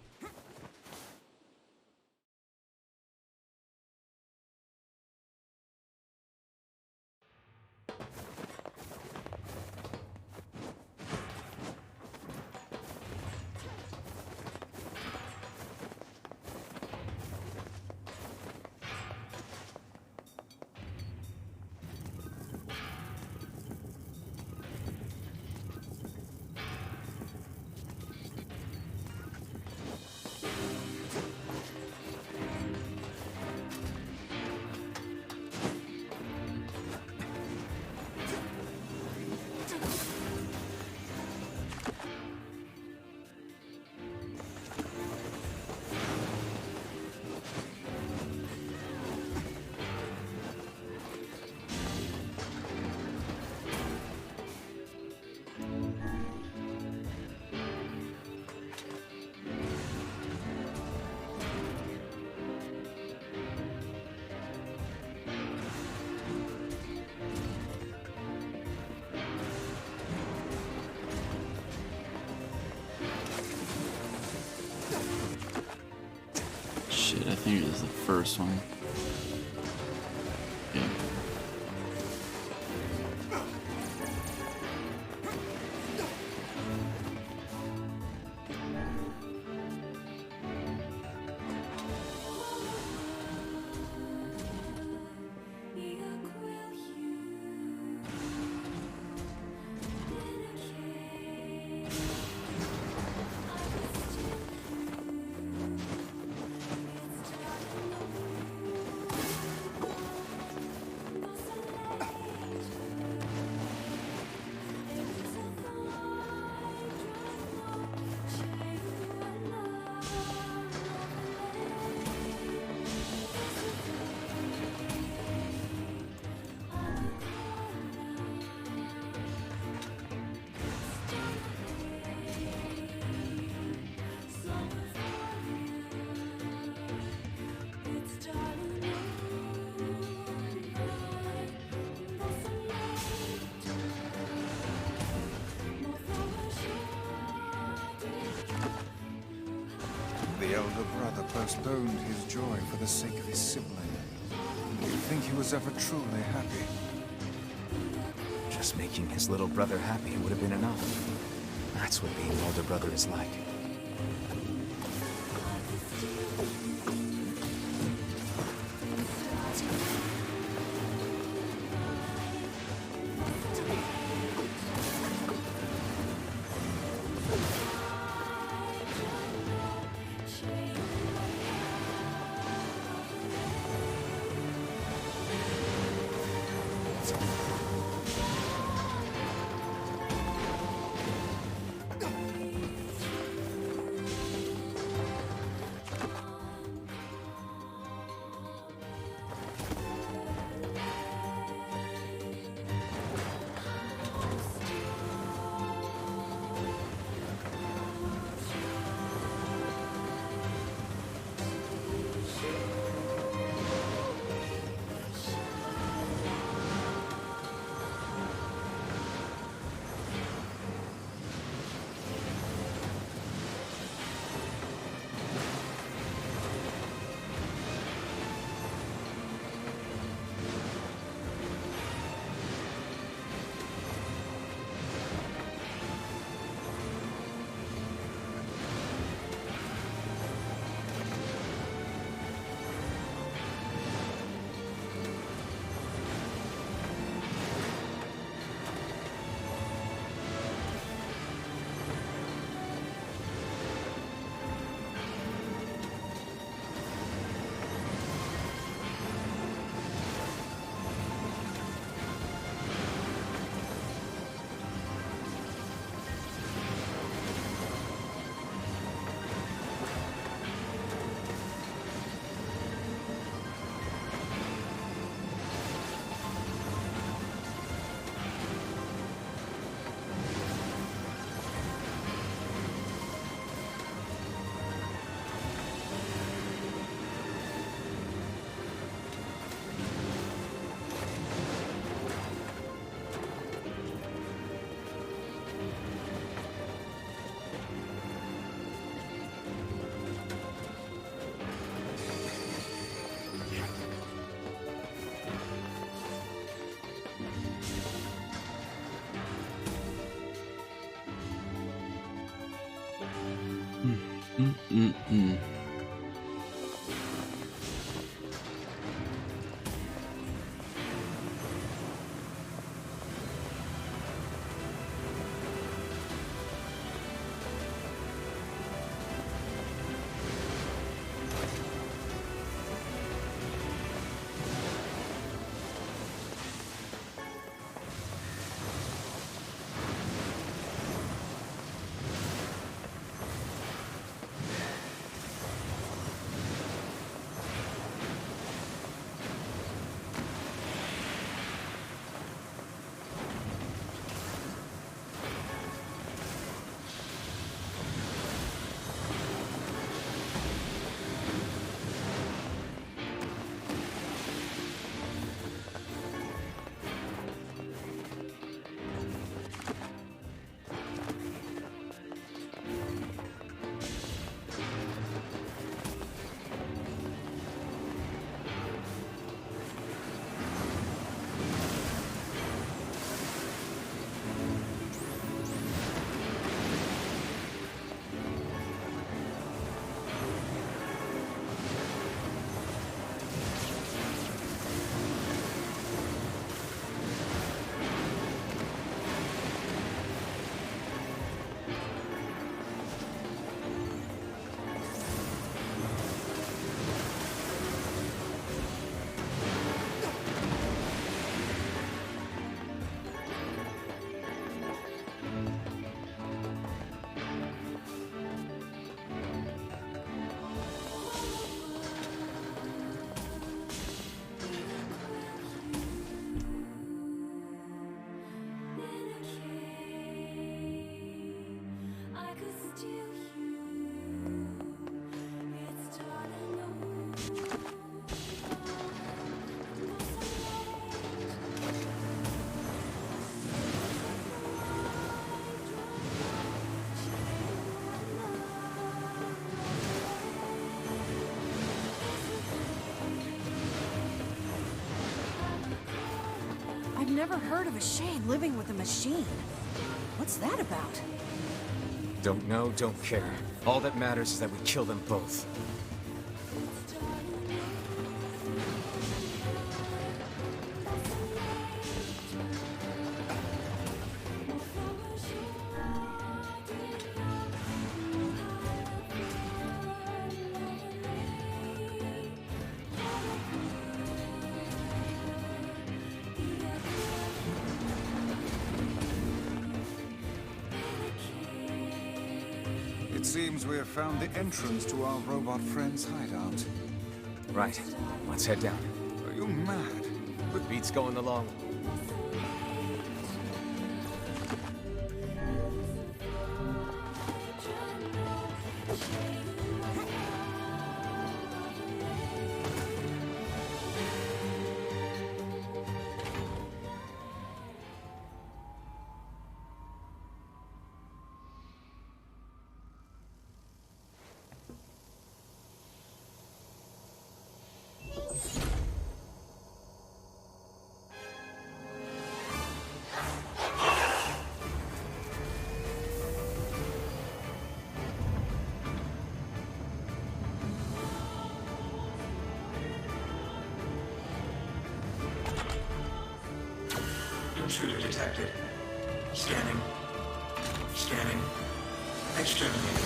Shit, I think it was the first one. Yeah. The elder brother postponed his joy for the sake of his sibling. Do you think he was ever truly happy? Just making his little brother happy would have been enough. That's what being older brother is like. Mm-mm-mm. I've never heard of a shade living with a machine. What's that about? Don't know, don't care. All that matters is that we kill them both. It seems we have found the entrance to our robot friend's hideout. Right. Let's head down. Are you mad? With beats going along. Intruder detected. Scanning. Scanning. Exterminated.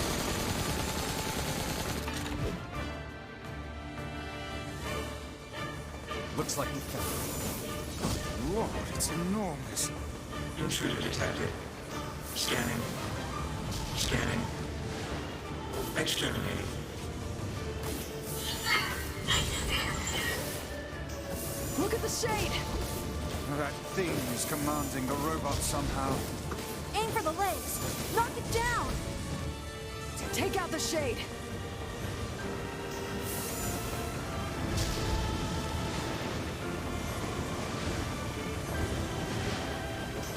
Looks like we found it. Lord, it's enormous. Intruder detected. Scanning. Scanning. Exterminating. Look at the shade! That thing is commanding the robot somehow. Aim for the legs! Knock it down! Take out the shade!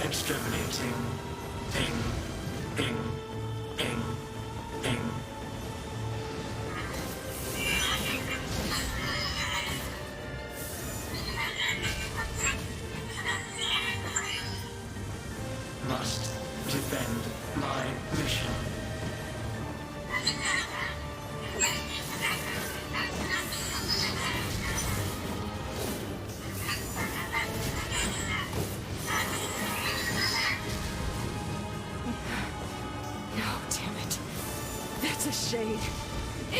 Exterminating. Ping. Ping. Ping. Ping. Must defend my mission.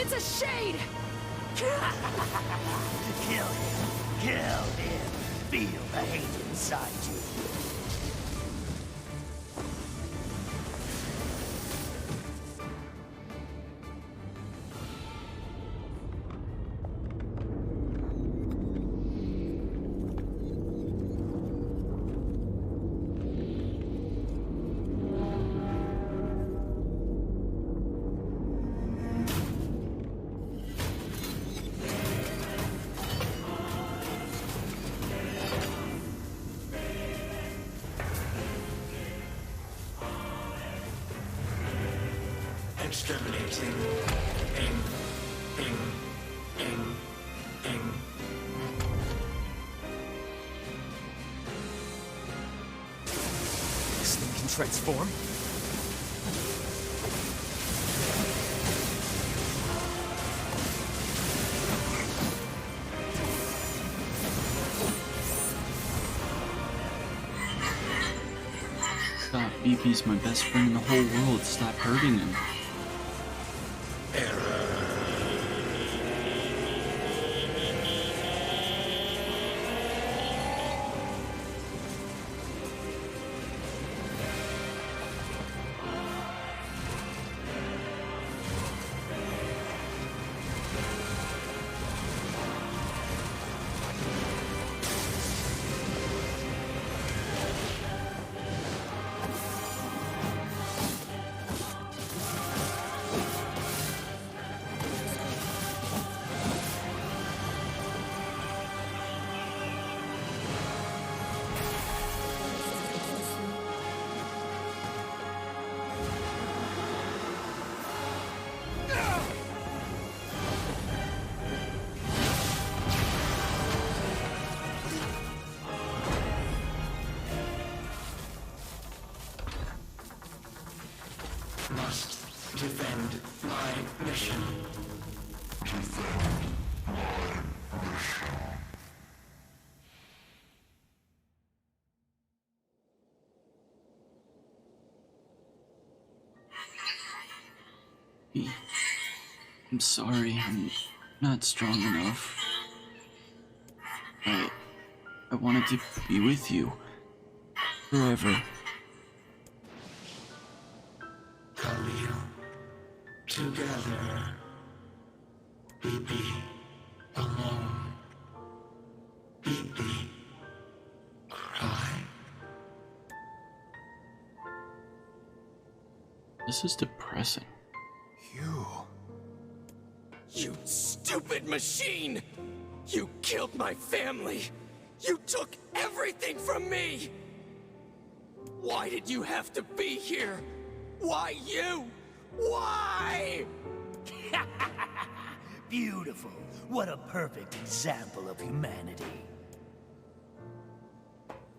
It's a shade! Kill him. Kill him. Feel the hate inside you. Exterminating. Ing. This thing can transform? Stop, BP's my best friend in the whole world. Stop hurting him. Must defend my mission. I'm sorry, I'm not strong enough. I wanted to be with you. Forever. Khalil. Together. BB. Alone. BB. Cry. This is depressing. You stupid machine! You killed my family! You took everything from me! Why did you have to be here? Why you? Why? Beautiful. What a perfect example of humanity.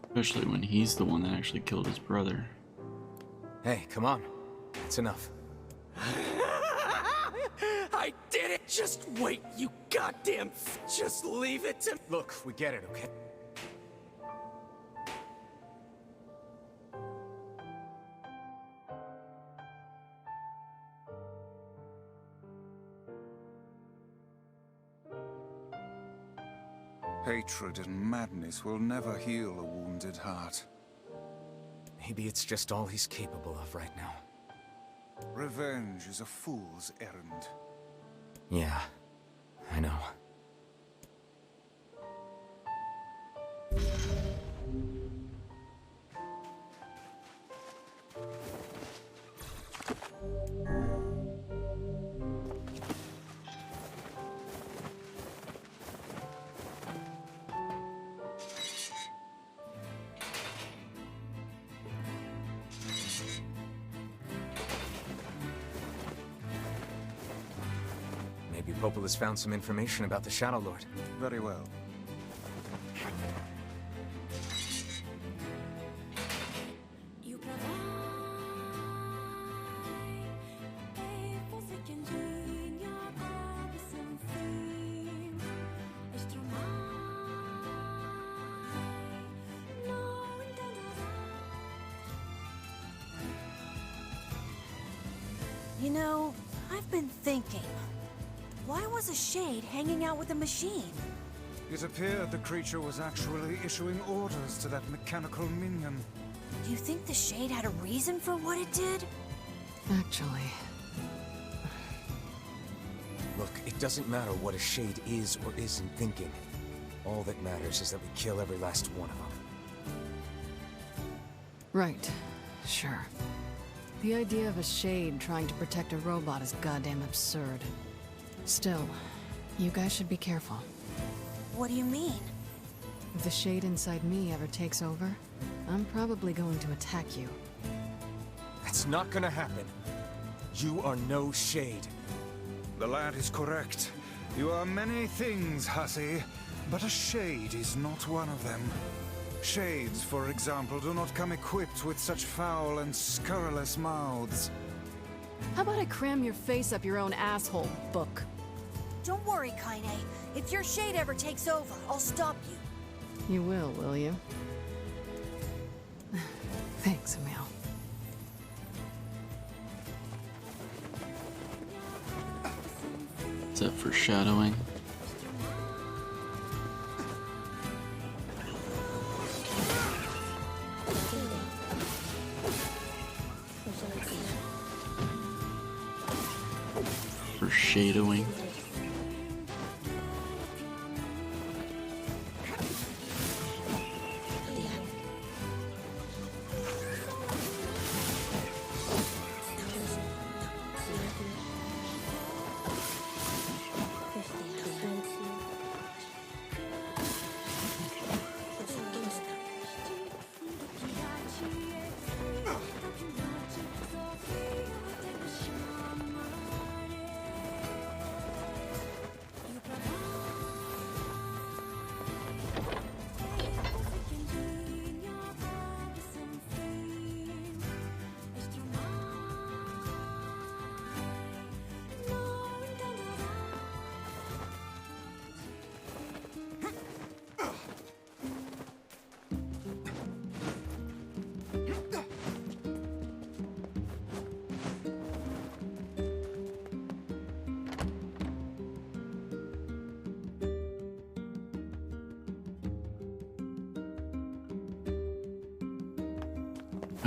Especially when he's the one that actually killed his brother. Hey, come on. It's enough. I did it! Just wait, you goddamn just leave it to— Look, we get it, okay? Hatred and madness will never heal a wounded heart. Maybe it's just all he's capable of right now. Revenge is a fool's errand. Yeah, I know. Maybe Popol has found some information about the Shadow Lord. Very well. You know, I've been thinking. Why was a shade hanging out with a machine? It appeared the creature was actually issuing orders to that mechanical minion. Do you think the shade had a reason for what it did? Actually... Look, it doesn't matter what a shade is or isn't thinking. All that matters is that we kill every last one of them. Right. Sure. The idea of a shade trying to protect a robot is goddamn absurd. Still, you guys should be careful. What do you mean? If the shade inside me ever takes over, I'm probably going to attack you. That's not gonna happen. You are no shade. The lad is correct. You are many things, hussy, but a shade is not one of them. Shades, for example, do not come equipped with such foul and scurrilous mouths. How about I cram your face up your own asshole, book? Don't worry, Kaine. If your shade ever takes over, I'll stop you. You will you? Thanks, Emil. Is that foreshadowing? Foreshadowing?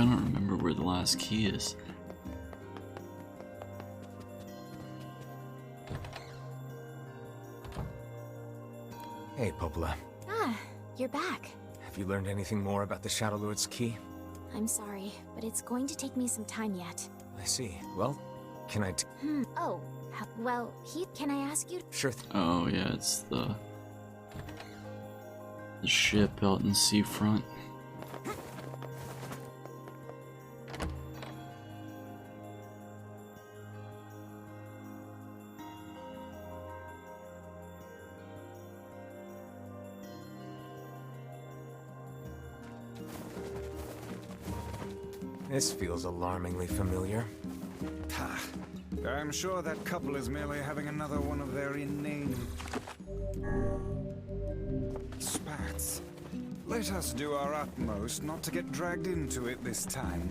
I don't remember where the last key is. Hey, Popola. Ah, you're back. Have you learned anything more about the Shadow Lord's key? I'm sorry, but it's going to take me some time yet. I see. Well, can I Oh, well, Heath, can I ask you? Sure. Oh yeah, it's the ship out in seafront. This feels alarmingly familiar. Ha! I'm sure that couple is merely having another one of their inane spats. Let us do our utmost not to get dragged into it this time,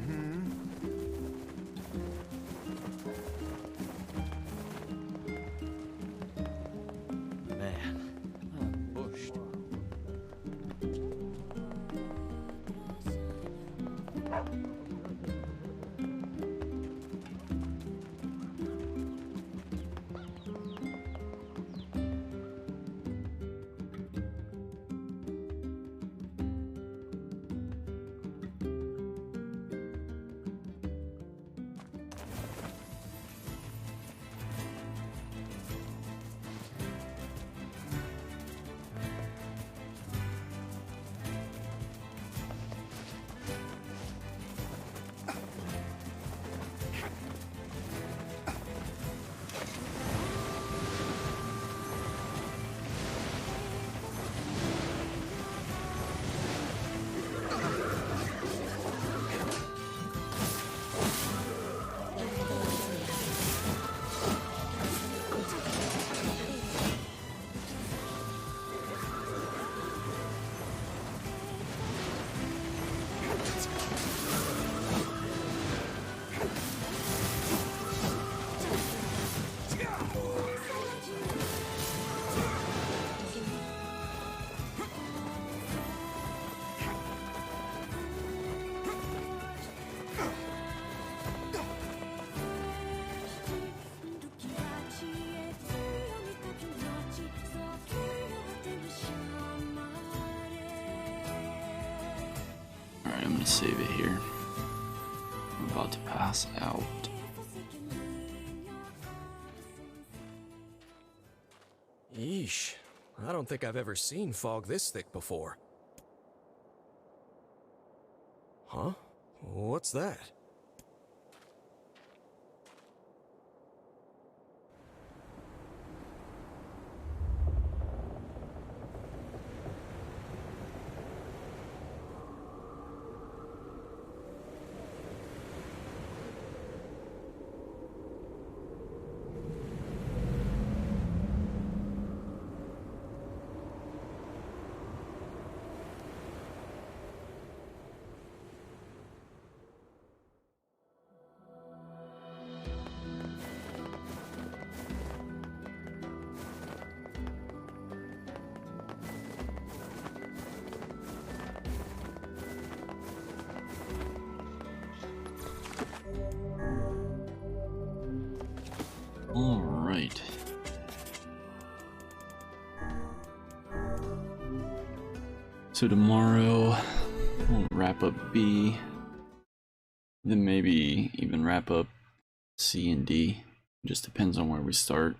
Man, I'm bushed. and save it here. I'm about to pass out. Yeesh. I don't think I've ever seen fog this thick before. Huh? What's that? Alright. So tomorrow we'll wrap up B, then maybe even wrap up C and D. Just depends on where we start.